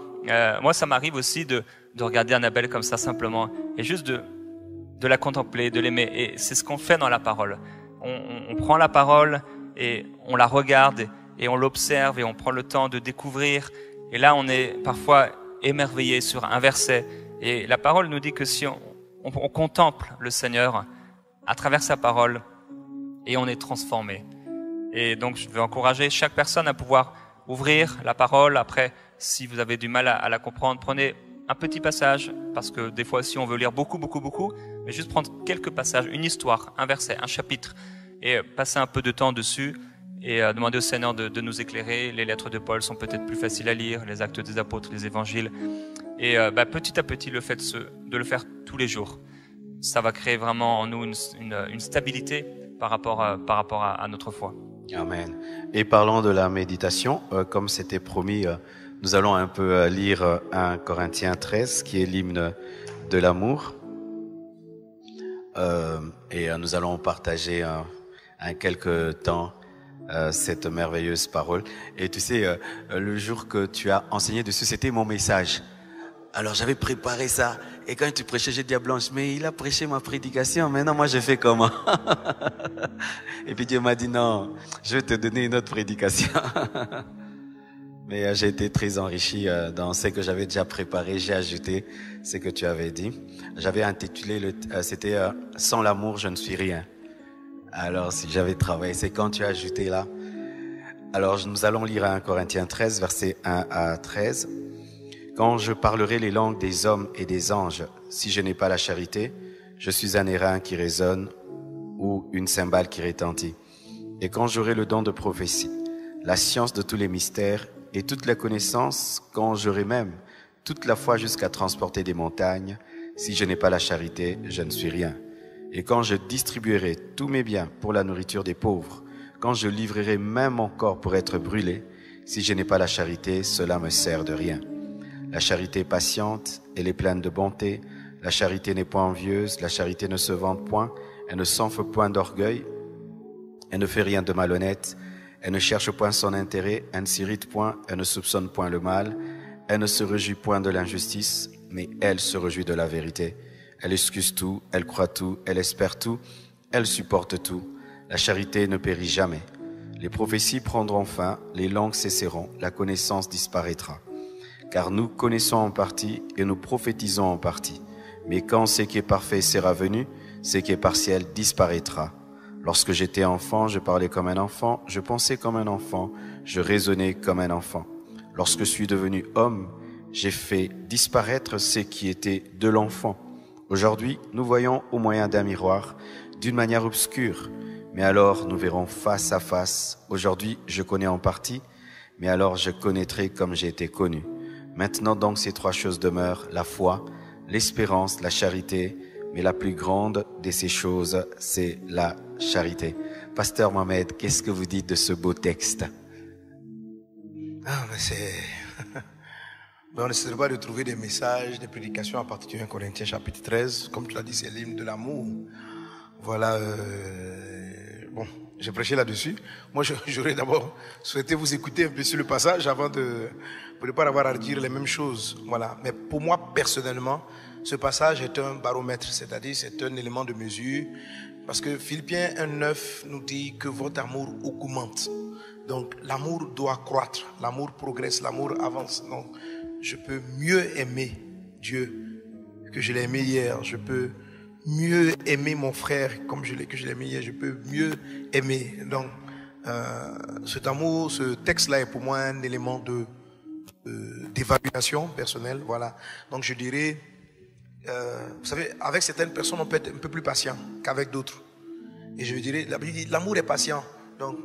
moi, ça m'arrive aussi de regarder Annabelle comme ça simplement et juste de la contempler, de l'aimer. Et c'est ce qu'on fait dans la parole. On prend la parole et on la regarde et on l'observe et on prend le temps de découvrir. Et là, on est parfois émerveillé sur un verset. Et la parole nous dit que si on contemple le Seigneur à travers sa parole et on est transformé. Et donc, je veux encourager chaque personne à pouvoir ouvrir la parole. Après, si vous avez du mal à la comprendre, prenez un petit passage, parce que des fois, si on veut lire beaucoup, mais juste prendre quelques passages, une histoire, un verset, un chapitre, et passer un peu de temps dessus, et demander au Seigneur de nous éclairer. Les lettres de Paul sont peut-être plus faciles à lire, les actes des apôtres, les évangiles. Et petit à petit, le fait de le faire tous les jours, ça va créer vraiment en nous une stabilité par rapport à notre foi.
Amen. Et parlons de la méditation, comme c'était promis Nous allons un peu lire 1 Corinthiens 13, qui est l'hymne de l'amour. Et nous allons partager en quelques temps cette merveilleuse parole. Et tu sais, le jour que tu as enseigné dessus, c'était mon message. Alors j'avais préparé ça. Et quand tu prêchais, j'ai dit à Blanche, mais il a prêché ma prédication. Maintenant, moi, je fais comment? Et puis Dieu m'a dit, non, je vais te donner une autre prédication. Mais j'ai été très enrichi dans ce que j'avais déjà préparé. J'ai ajouté ce que tu avais dit. J'avais intitulé, c'était « Sans l'amour, je ne suis rien ». Alors, si j'avais travaillé, c'est quand tu as ajouté là. Alors, nous allons lire 1 Corinthiens 13, versets 1 à 13. « Quand je parlerai les langues des hommes et des anges, si je n'ai pas la charité, je suis un airain qui résonne ou une cymbale qui retentit. Et quand j'aurai le don de prophétie, la science de tous les mystères et toute la connaissance, quand j'aurai même toute la foi jusqu'à transporter des montagnes, si je n'ai pas la charité, je ne suis rien. Et quand je distribuerai tous mes biens pour la nourriture des pauvres, quand je livrerai même mon corps pour être brûlé, si je n'ai pas la charité, cela me sert de rien. La charité est patiente, elle est pleine de bonté, la charité n'est point envieuse, la charité ne se vante point, elle ne s'enfle point d'orgueil, elle ne fait rien de malhonnête, elle ne cherche point son intérêt, elle ne s'irrite point, elle ne soupçonne point le mal, elle ne se réjouit point de l'injustice, mais elle se réjouit de la vérité. Elle excuse tout, elle croit tout, elle espère tout, elle supporte tout. La charité ne périt jamais. Les prophéties prendront fin, les langues cesseront, la connaissance disparaîtra. Car nous connaissons en partie et nous prophétisons en partie. Mais quand ce qui est parfait sera venu, ce qui est partiel disparaîtra. Lorsque j'étais enfant, je parlais comme un enfant, je pensais comme un enfant, je raisonnais comme un enfant. Lorsque je suis devenu homme, j'ai fait disparaître ce qui était de l'enfant. Aujourd'hui, nous voyons au moyen d'un miroir, d'une manière obscure, mais alors nous verrons face à face. Aujourd'hui, je connais en partie, mais alors je connaîtrai comme j'ai été connu. Maintenant donc ces trois choses demeurent, la foi, l'espérance, la charité, mais la plus grande de ces choses, c'est la charité. Pasteur Mohamed, qu'est-ce que vous dites de ce beau texte?
Ah, mais c'est... On n'essaie pas de trouver des messages, des prédications à partir de 1 Corinthiens chapitre 13. Comme tu l'as dit, c'est l'hymne de l'amour. Voilà, bon, j'ai prêché là-dessus. Moi, j'aurais d'abord souhaité vous écouter un peu sur le passage avant de... pour ne pas avoir à dire les mêmes choses. Voilà. Mais pour moi, personnellement, ce passage est un baromètre, c'est-à-dire c'est un élément de mesure. Parce que Philippiens 1,9 nous dit que votre amour augmente. Donc, l'amour doit croître, l'amour progresse, l'amour avance. Donc, je peux mieux aimer Dieu que je l'ai aimé hier. Je peux mieux aimer mon frère comme que je l'ai aimé hier. Je peux mieux aimer. Donc, cet amour, ce texte-là est pour moi un élément d'évaluation personnelle. Voilà. Donc, je dirais, vous savez, avec certaines personnes, on peut être un peu plus patient qu'avec d'autres. Et je dirais, l'amour est patient. Donc,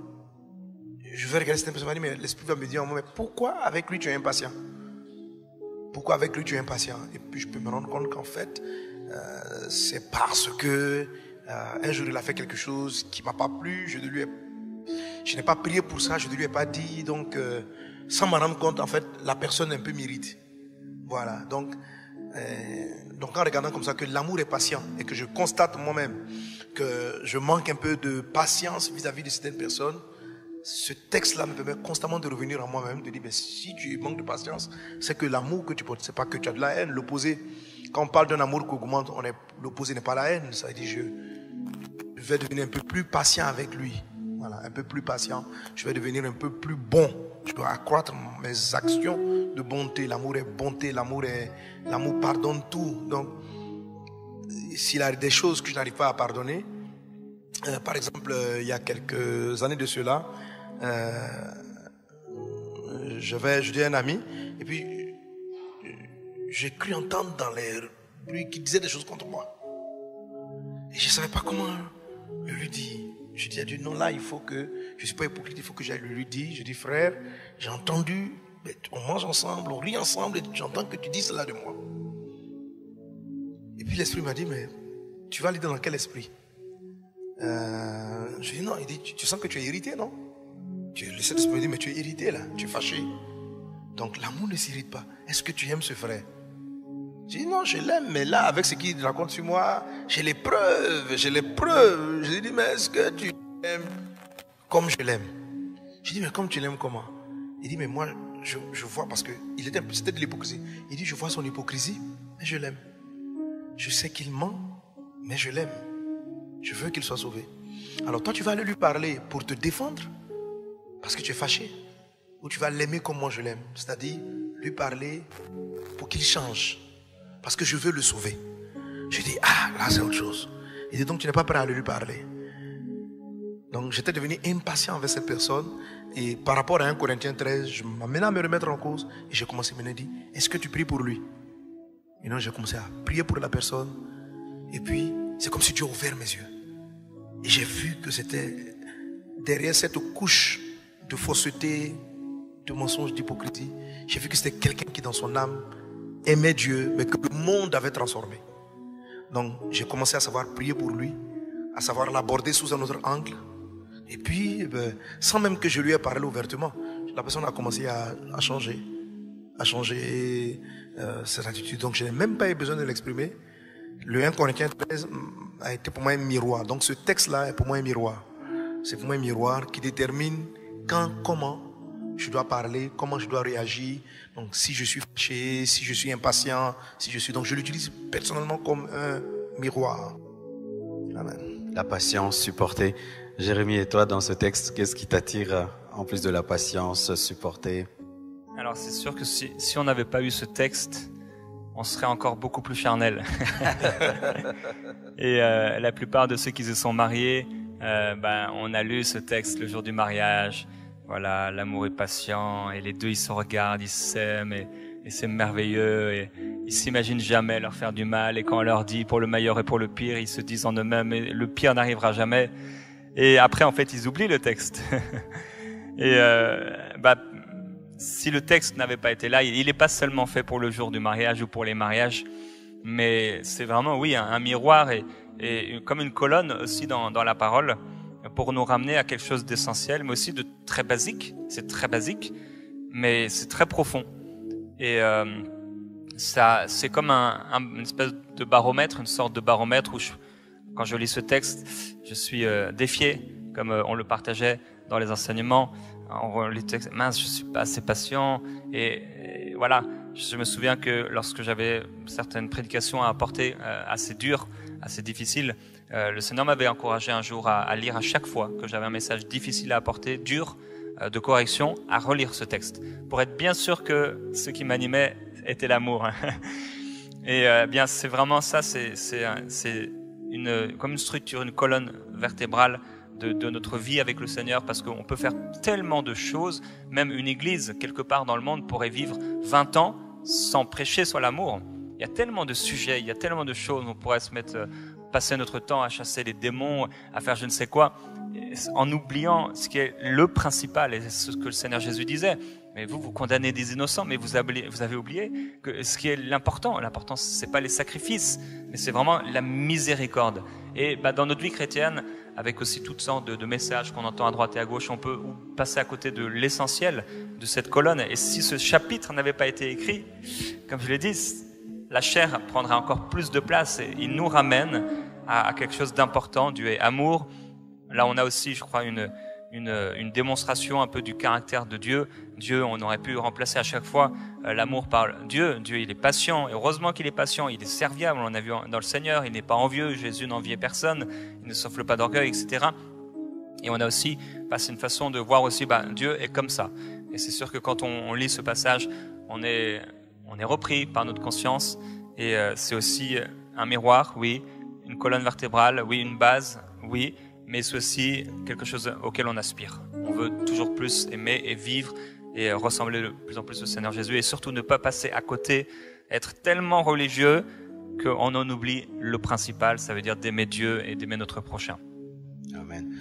je vais regarder cette personne, mais l'esprit va me dire, mais pourquoi avec lui tu es impatient? Pourquoi avec lui tu es impatient? Et puis je peux me rendre compte qu'en fait, c'est parce que un jour il a fait quelque chose qui ne m'a pas plu, je n'ai pas prié pour ça, je ne lui ai pas dit, donc sans m'en rendre compte, en fait, la personne un peu m'irrite. Voilà, donc en regardant comme ça que l'amour est patient et que je constate moi-même que je manque un peu de patience vis-à-vis de certaines personnes, ce texte-là me permet constamment de revenir à moi-même, de dire, ben, si tu manques de patience, c'est que l'amour que tu portes, c'est pas que tu as de la haine. L'opposé, quand on parle d'un amour qui augmente, l'opposé n'est pas la haine. Ça veut dire, je vais devenir un peu plus patient avec lui. Voilà, un peu plus patient. Je vais devenir un peu plus bon. Je peux accroître mes actions de bonté. L'amour est bonté, l'amour pardonne tout. Donc, s'il y a des choses que je n'arrive pas à pardonner, par exemple, il y a quelques années de cela, je dis à un ami, et puis j'ai cru entendre dans les bruits qu'il disait des choses contre moi. Et je ne savais pas comment le lui dire. Je dis à Dieu, non, là, il faut que, je ne suis pas hypocrite, il faut que j'aille le lui dire. Je dis, frère, j'ai entendu, on mange ensemble, on rit ensemble, et j'entends que tu dis cela de moi. Et puis l'esprit m'a dit, mais tu vas aller dans quel esprit? Je dis, non, il dit, tu sens que tu es irrité, non? Le Saint-Esprit me dit, mais tu es irrité là, tu es fâché. Donc l'amour ne s'irrite pas. Est-ce que tu aimes ce frère? Je dis non, je l'aime, mais là, avec ce qu'il raconte sur moi, j'ai les preuves, j'ai les preuves. Je lui dis, mais est-ce que tu l'aimes comme je l'aime? Je dis, mais comme tu l'aimes comment? Il dit, mais moi, je vois, parce que c'était de l'hypocrisie. Il dit, je vois son hypocrisie, mais je l'aime. Je sais qu'il ment, mais je l'aime. Je veux qu'il soit sauvé. Alors toi, tu vas aller lui parler pour te défendre, parce que tu es fâché. Ou tu vas l'aimer comme moi je l'aime. C'est-à-dire, lui parler pour qu'il change. Parce que je veux le sauver. Je dis, ah, là c'est autre chose. Il dit, donc tu n'es pas prêt à aller lui parler. Donc j'étais devenu impatient avec cette personne. Et par rapport à 1 Corinthiens 13, je m'amenais à me remettre en cause. Et j'ai commencé à me dire, est-ce que tu pries pour lui? Et donc j'ai commencé à prier pour la personne. Et puis, c'est comme si Dieu a ouvert mes yeux. Et j'ai vu que c'était derrière cette couche de fausseté, de mensonge, d'hypocrisie. J'ai vu que c'était quelqu'un qui dans son âme aimait Dieu, mais que le monde avait transformé. Donc j'ai commencé à savoir prier pour lui, à savoir l'aborder sous un autre angle. Et puis, sans même que je lui ai parlé ouvertement, la personne a commencé à changer ses attitudes. Donc je n'ai même pas eu besoin de l'exprimer. Le 1 Corinthiens 13 a été pour moi un miroir. Donc ce texte-là est pour moi un miroir. C'est pour moi un miroir qui détermine quand, comment je dois parler, comment je dois réagir. Donc si je suis fâché, si je suis impatient, donc je l'utilise personnellement comme un miroir. Amen.
La patience, supporter. Jérémie, et toi, dans ce texte, qu'est-ce qui t'attire en plus de la patience, supporter?
Alors c'est sûr que si on n'avait pas eu ce texte, on serait encore beaucoup plus charnel. Et la plupart de ceux qui se sont mariés, on a lu ce texte le jour du mariage. Voilà, l'amour est patient, et les deux ils se regardent, ils s'aiment, et c'est merveilleux, et ils s'imaginent jamais leur faire du mal, et quand on leur dit pour le meilleur et pour le pire, ils se disent en eux-mêmes, et le pire n'arrivera jamais. Et après, en fait, ils oublient le texte. Et si le texte n'avait pas été là, il n'est pas seulement fait pour le jour du mariage ou pour les mariages, mais c'est vraiment, oui, un miroir et comme une colonne aussi dans la parole, pour nous ramener à quelque chose d'essentiel, mais aussi de très basique. C'est très basique, mais c'est très profond. Et ça, c'est comme une espèce de baromètre, une sorte de baromètre où quand je lis ce texte, je suis défié, comme on le partageait dans les enseignements. On lit le texte, mince, je suis pas assez patient. Et voilà, je me souviens que lorsque j'avais certaines prédications à apporter assez dures, assez difficiles, le Seigneur m'avait encouragé un jour à lire à chaque fois que j'avais un message difficile à apporter, dur, de correction, à relire ce texte, pour être bien sûr que ce qui m'animait était l'amour. Et bien, c'est vraiment ça, c'est comme une structure, une colonne vertébrale de notre vie avec le Seigneur, parce qu'on peut faire tellement de choses. Même une église, quelque part dans le monde, pourrait vivre 20 ans sans prêcher sur l'amour. Il y a tellement de sujets, il y a tellement de choses, on pourrait passer notre temps à chasser les démons, à faire je ne sais quoi, en oubliant ce qui est le principal, et ce que le Seigneur Jésus disait. Mais vous condamnez des innocents, mais vous avez oublié que ce qui est l'important, c'est pas les sacrifices, mais c'est vraiment la miséricorde. Et dans notre vie chrétienne, avec aussi toutes sortes de messages qu'on entend à droite et à gauche, on peut passer à côté de l'essentiel de cette colonne. Et si ce chapitre n'avait pas été écrit, comme je l'ai dit, la chair prendrait encore plus de place, et il nous ramène à quelque chose d'important. Dieu est amour. Là, on a aussi, je crois, une démonstration un peu du caractère de Dieu. Dieu, on aurait pu remplacer à chaque fois l'amour par Dieu. Dieu, il est patient. Et heureusement qu'il est patient. Il est serviable. On l'a vu dans le Seigneur. Il n'est pas envieux. Jésus n'enviait personne. Il ne souffle pas d'orgueil, etc. Et on a aussi, c'est une façon de voir aussi, Dieu est comme ça. Et c'est sûr que quand on lit ce passage, on est repris par notre conscience. Et c'est aussi un miroir, oui. Une colonne vertébrale, oui. Une base, oui. Mais c'est aussi quelque chose auquel on aspire. On veut toujours plus aimer et vivre et ressembler de plus en plus au Seigneur Jésus, et surtout ne pas passer à côté, être tellement religieux qu'on en oublie le principal, ça veut dire d'aimer Dieu et d'aimer notre prochain.
Amen.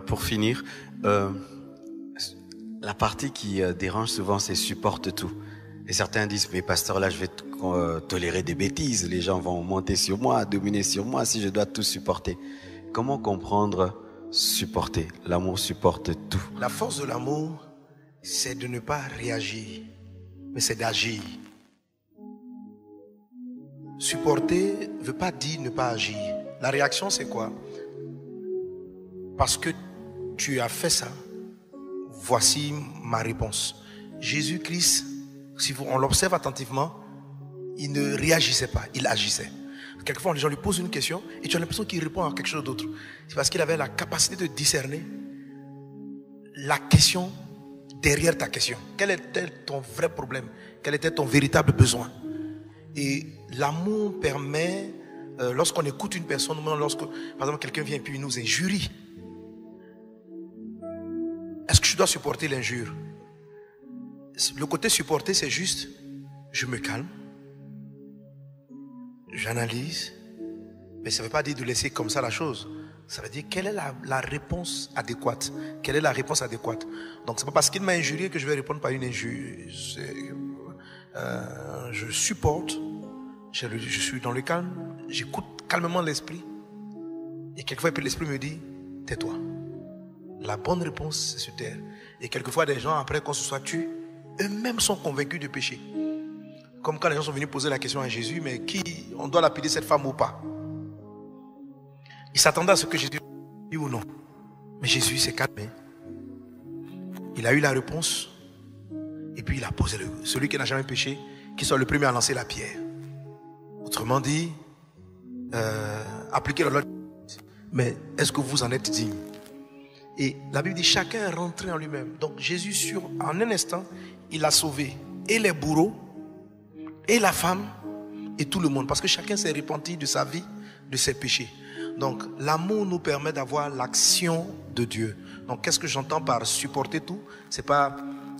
Pour finir, la partie qui dérange souvent, c'est supporte tout. Et certains disent, mais pasteur, là je vais tolérer des bêtises, les gens vont monter sur moi, dominer sur moi si je dois tout supporter. Comment comprendre supporter? L'amour supporte tout.
La force de l'amour, c'est de ne pas réagir mais c'est d'agir. Supporter ne veut pas dire ne pas agir. La réaction, c'est quoi? Parce que tu as fait ça, voici ma réponse. Jésus-Christ, si on l'observe attentivement, il ne réagissait pas, il agissait. Quelquefois, les gens lui posent une question et tu as l'impression qu'il répond à quelque chose d'autre. C'est parce qu'il avait la capacité de discerner la question derrière ta question. Quel était ton vrai problème? Quel était ton véritable besoin? Et l'amour permet, lorsqu'on écoute une personne, lorsque, par exemple, quelqu'un vient et puis nous injurie, est-ce que je dois supporter l'injure? Le côté supporter, c'est juste, je me calme, j'analyse, mais ça ne veut pas dire de laisser comme ça la chose. Ça veut dire quelle est la réponse adéquate. Quelle est la réponse adéquate? Donc c'est pas parce qu'il m'a injurié que je vais répondre par une injure. Je supporte, je suis dans le calme, j'écoute calmement l'esprit. Et quelquefois l'esprit me dit, tais-toi. La bonne réponse, c'est se taire. Et quelquefois des gens, après qu'on se soit tué, eux-mêmes sont convaincus de péché. Comme quand les gens sont venus poser la question à Jésus, mais on doit lapider cette femme ou pas? Ils s'attendaient à ce que Jésus dise ou non. Mais Jésus s'est calmé. Il a eu la réponse. Et puis il a posé celui qui n'a jamais péché, qui soit le premier à lancer la pierre. Autrement dit, appliquez la loi. Mais est-ce que vous en êtes digne? Et la Bible dit, chacun est rentré en lui-même. Donc Jésus, en un instant, il a sauvé et les bourreaux, et la femme, et tout le monde. Parce que chacun s'est repenti de sa vie, de ses péchés. Donc l'amour nous permet d'avoir l'action de Dieu. Donc qu'est-ce que j'entends par supporter tout? C'est pas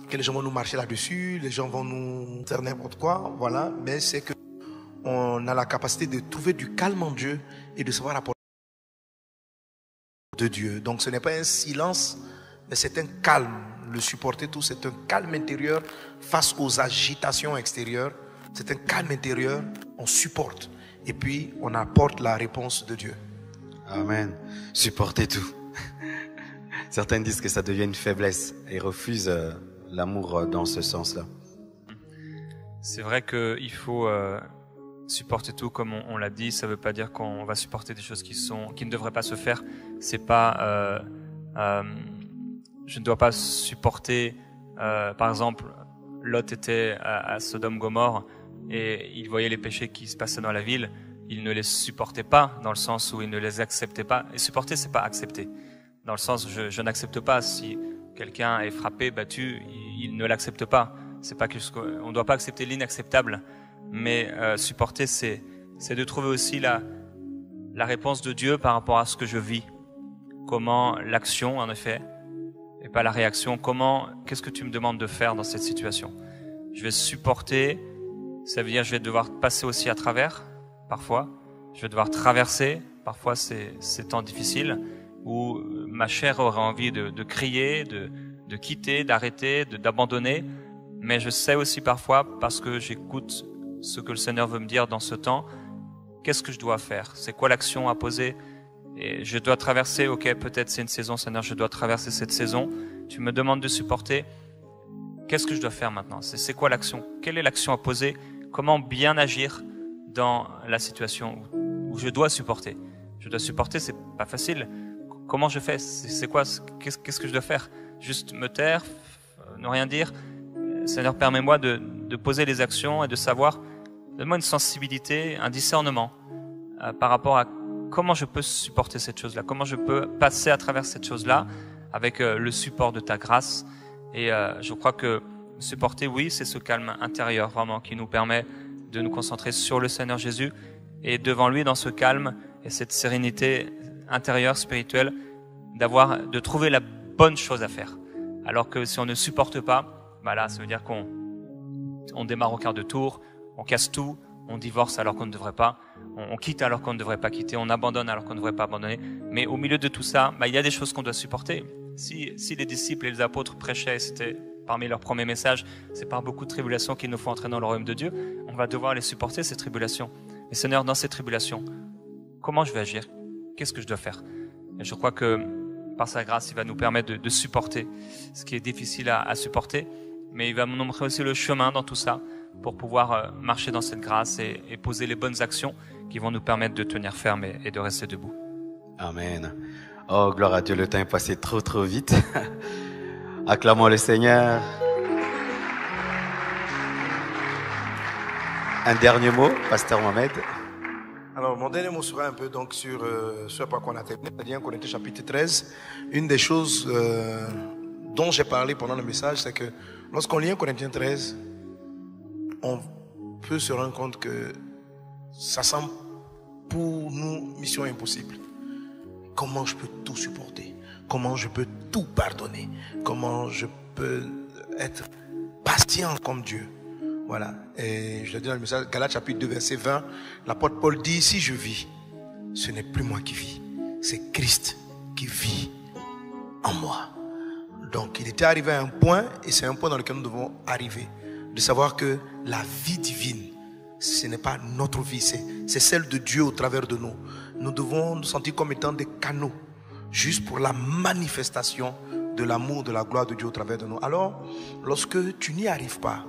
que les gens vont nous marcher là-dessus, les gens vont nous faire n'importe quoi, voilà. Mais c'est que on a la capacité de trouver du calme en Dieu et de savoir apporter de Dieu. Donc ce n'est pas un silence, mais c'est un calme. Le supporter tout, c'est un calme intérieur face aux agitations extérieures. C'est un calme intérieur, on supporte. Et puis on apporte la réponse de Dieu.
Amen. Supporter tout. Certains disent que ça devient une faiblesse et refusent l'amour dans ce sens-là.
C'est vrai qu'il faut supporter tout, comme on l'a dit. Ça ne veut pas dire qu'on va supporter des choses qui ne devraient pas se faire. C'est pas, je ne dois pas supporter, par exemple, Lot était à Sodome-Gomorrhe et il voyait les péchés qui se passaient dans la ville. Il ne les supportait pas dans le sens où il ne les acceptait pas. Et supporter, c'est pas accepter. Dans le sens, je n'accepte pas si quelqu'un est frappé, battu, il ne l'accepte pas. C'est pas on ne doit pas accepter l'inacceptable. Mais supporter, c'est de trouver aussi la réponse de Dieu par rapport à ce que je vis. Comment l'action, en effet, et pas la réaction. Qu'est-ce que tu me demandes de faire dans cette situation? Je vais supporter, ça veut dire je vais devoir passer aussi à travers, parfois. Je vais devoir traverser, parfois c'est temps difficile, où ma chair aurait envie de crier, de quitter, d'arrêter, d'abandonner. Mais je sais aussi parfois, parce que j'écoute ce que le Seigneur veut me dire dans ce temps, qu'est-ce que je dois faire? C'est quoi l'action à poser? Et je dois traverser, ok, peut-être c'est une saison, Seigneur, je dois traverser cette saison. Tu me demandes de supporter. Qu'est-ce que je dois faire maintenant? C'est quoi l'action? Quelle est l'action à poser? Comment bien agir dans la situation où je dois supporter? Je dois supporter, c'est pas facile. Comment je fais? C'est quoi? Qu'est-ce que je dois faire? Juste me taire, ne rien dire? Seigneur, permets-moi de poser les actions et de savoir, donne-moi une sensibilité, un discernement par rapport à comment je peux supporter cette chose-là, comment je peux passer à travers cette chose-là avec le support de ta grâce. Et je crois que supporter, oui, c'est ce calme intérieur vraiment qui nous permet de nous concentrer sur le Seigneur Jésus et devant lui dans ce calme et cette sérénité intérieure, spirituelle, de trouver la bonne chose à faire. Alors que si on ne supporte pas, bah là, ça veut dire qu'on démarre au quart de tour, on casse tout, on divorce alors qu'on ne devrait pas, on quitte alors qu'on ne devrait pas quitter, on abandonne alors qu'on ne devrait pas abandonner. Mais au milieu de tout ça, bah, il y a des choses qu'on doit supporter. Si les disciples et les apôtres prêchaient, c'était parmi leurs premiers messages, c'est par beaucoup de tribulations qu'il nous faut entrer dans le royaume de Dieu, on va devoir les supporter, ces tribulations. Mais Seigneur, dans ces tribulations, comment je vais agir? Qu'est-ce que je dois faire? Et je crois que par sa grâce, il va nous permettre de supporter ce qui est difficile à supporter. mais il va nous montrer aussi le chemin dans tout ça pour pouvoir marcher dans cette grâce et poser les bonnes actions qui vont nous permettre de tenir ferme et de rester debout.
Amen. Oh, gloire à Dieu, le temps est passé trop vite. Acclamons le Seigneur. Un dernier mot, Pasteur Mohamed.
Alors, mon dernier mot sera un peu donc sur ce à quoi on a terminé, c'est-à-dire 1 Corinthiens chapitre 13. Une des choses dont j'ai parlé pendant le message, c'est que lorsqu'on lit 1 Corinthiens 13, on peut se rendre compte que ça semble pour nous mission impossible. Comment je peux tout supporter? Comment je peux tout pardonner? Comment je peux être patient comme Dieu? Voilà. Et je le dis dans le message, Galates chapitre 2, verset 20, l'apôtre Paul dit, si je vis, ce n'est plus moi qui vis, c'est Christ qui vit en moi. Donc il était arrivé à un point, et c'est un point dans lequel nous devons arriver, de savoir que la vie divine, ce n'est pas notre vie, c'est celle de Dieu au travers de nous. Nous devons nous sentir comme étant des canaux, juste pour la manifestation de l'amour, de la gloire de Dieu au travers de nous. Alors, lorsque tu n'y arrives pas,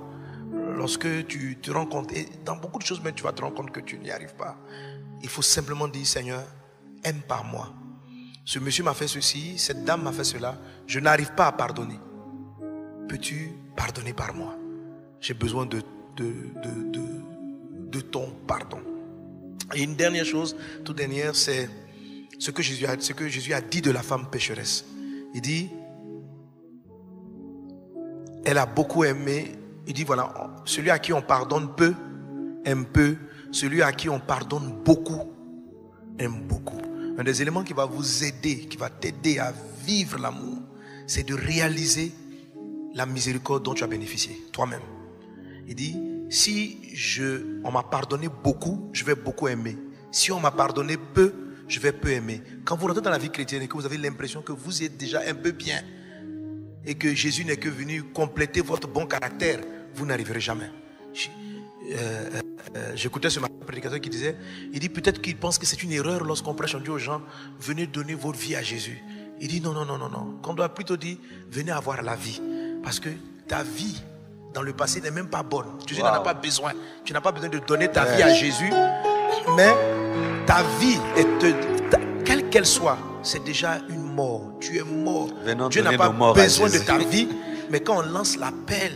lorsque tu te rends compte, et dans beaucoup de choses même tu vas te rendre compte que tu n'y arrives pas, il faut simplement dire, Seigneur, aime par moi. Ce monsieur m'a fait ceci, cette dame m'a fait cela, je n'arrive pas à pardonner. Peux-tu pardonner par moi? J'ai besoin de ton pardon. Et une dernière chose, toute dernière, c'est ce que Jésus a dit de la femme pécheresse. Il dit, elle a beaucoup aimé. Il dit, voilà, celui à qui on pardonne peu, aime peu. Celui à qui on pardonne beaucoup, aime beaucoup. Un des éléments qui va vous aider, qui va t'aider à vivre l'amour, c'est de réaliser la miséricorde dont tu as bénéficié, toi-même. Il dit, si on m'a pardonné beaucoup, je vais beaucoup aimer. Si on m'a pardonné peu, je vais peu aimer. Quand vous rentrez dans la vie chrétienne et que vous avez l'impression que vous êtes déjà un peu bien et que Jésus n'est que venu compléter votre bon caractère, vous n'arriverez jamais. J'écoutais ce matin un prédicateur qui disait, il dit peut-être qu'il pense que c'est une erreur lorsqu'on prêche, on dit aux gens, venez donner votre vie à Jésus. Il dit non. Qu'on doit plutôt dire, venez avoir la vie. Parce que ta vie dans le passé n'est même pas bonne. Jésus n'en a pas besoin. Tu n'as pas besoin de donner ta vie à Jésus. Mais ta vie, quelle qu'elle soit, c'est déjà une mort. Tu es mort. Dieu n'a pas besoin de ta vie. Mais quand on lance l'appel,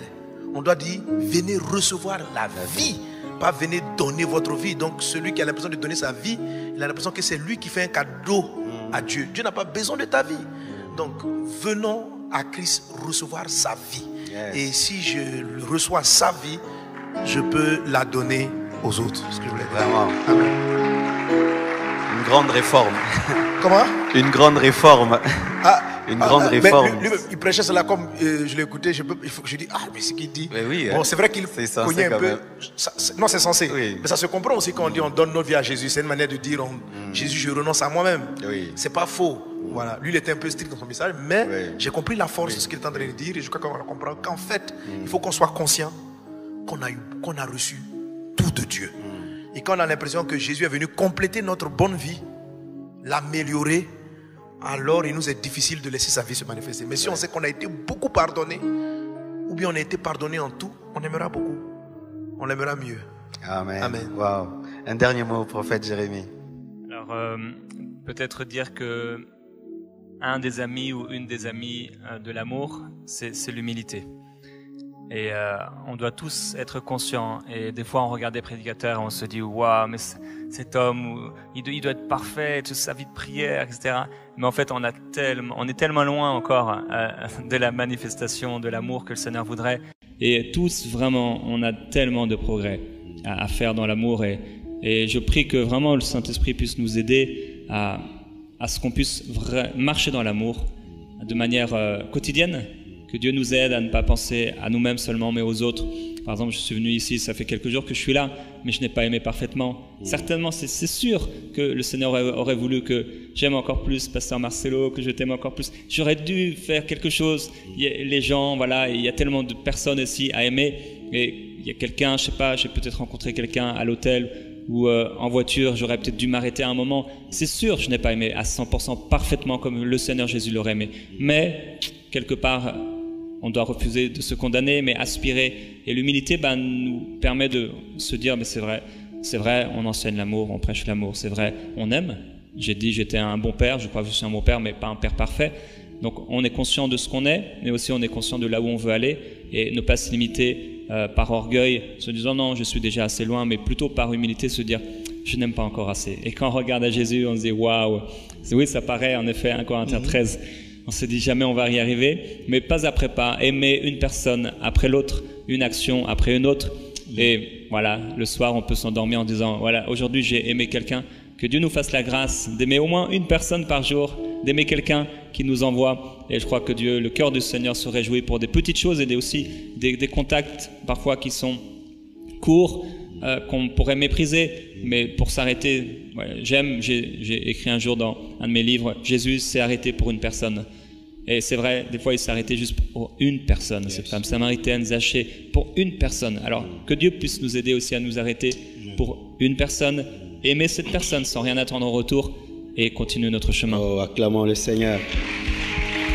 on doit dire, venez recevoir la vie. Pas venez donner votre vie. Donc celui qui a l'impression de donner sa vie, il a l'impression que c'est lui qui fait un cadeau à Dieu. Dieu n'a pas besoin de ta vie. Donc venons à Christ recevoir sa vie. Et si je reçois sa vie, je peux la donner aux autres. Ce que je voulais dire.
Vraiment.
Amen.
Une grande réforme.
Comment?
Une grande réforme. Une grande réforme.
Lui, il prêchait cela comme je l'ai écouté. Il faut que je dise, mais ce qu'il dit.
Oui,
bon, c'est vrai qu'il connaît un peu. Non, c'est censé.
Oui.
Mais ça se comprend aussi quand on dit on donne notre vie à Jésus. C'est une manière de dire Jésus, je renonce à moi-même.
Oui.
C'est pas faux. Voilà. Lui, il était un peu strict dans son message, mais j'ai compris la force de ce qu'il est en train de dire. Et je crois qu'on va comprendre qu'en fait, il faut qu'on soit conscient qu'on a reçu tout de Dieu. Et quand on a l'impression que Jésus est venu compléter notre bonne vie, l'améliorer, alors il nous est difficile de laisser sa vie se manifester. Mais si on sait qu'on a été beaucoup pardonné, ou bien on a été pardonné en tout, on aimera beaucoup. On l'aimera mieux.
Amen.
Amen.
Wow. Un dernier mot au prophète Jérémie.
Alors, peut-être dire que un des amis ou une des amies de l'amour, c'est l'humilité. Et on doit tous être conscients. Et des fois, on regarde des prédicateurs et on se dit, waouh, mais cet homme, il doit être parfait, toute sa vie de prière, etc. Mais en fait, on est tellement loin encore de la manifestation de l'amour que le Seigneur voudrait. Et tous, vraiment, on a tellement de progrès à faire dans l'amour. Et je prie que vraiment le Saint-Esprit puisse nous aider à ce qu'on puisse marcher dans l'amour de manière quotidienne. Que Dieu nous aide à ne pas penser à nous-mêmes seulement, mais aux autres. Par exemple, je suis venu ici, ça fait quelques jours que je suis là, mais je n'ai pas aimé parfaitement. Certainement, c'est sûr que le Seigneur aurait voulu que j'aime encore plus Pasteur Marcelo, que je t'aime encore plus. J'aurais dû faire quelque chose. Les gens, voilà, il y a tellement de personnes ici à aimer. Et il y a quelqu'un, je sais pas, j'ai peut-être rencontré quelqu'un à l'hôtel ou en voiture, j'aurais peut-être dû m'arrêter à un moment. C'est sûr, je n'ai pas aimé à 100% parfaitement comme le Seigneur Jésus l'aurait aimé. Mais, quelque part, on doit refuser de se condamner, mais aspirer. Et l'humilité nous permet de se dire, mais c'est vrai, on enseigne l'amour, on prêche l'amour, c'est vrai, on aime. J'ai dit j'étais un bon père, je crois que je suis un bon père, mais pas un père parfait. Donc on est conscient de ce qu'on est, mais aussi on est conscient de là où on veut aller et ne pas se limiter par orgueil, se disant non, je suis déjà assez loin, mais plutôt par humilité se dire je n'aime pas encore assez. Et quand on regarde à Jésus, on se dit waouh, oui, ça paraît en effet 1 Corinthiens 13. On se dit jamais on va y arriver, mais pas après pas. Aimer une personne après l'autre, une action après une autre. Et voilà, le soir on peut s'endormir en disant voilà, aujourd'hui j'ai aimé quelqu'un. Que Dieu nous fasse la grâce d'aimer au moins une personne par jour, d'aimer quelqu'un qui nous envoie. Et je crois que Dieu, le cœur du Seigneur se réjouit pour des petites choses et aussi des contacts parfois qui sont courts, qu'on pourrait mépriser, mais pour s'arrêter. Ouais, j'ai écrit un jour dans un de mes livres, Jésus s'est arrêté pour une personne. Et c'est vrai, des fois il s'est arrêté juste pour une personne, cette femme samaritaine, Zachée, pour une personne. Alors que Dieu puisse nous aider aussi à nous arrêter pour une personne, aimer cette personne sans rien attendre en retour et continuer notre chemin.
Oh, acclamons le Seigneur.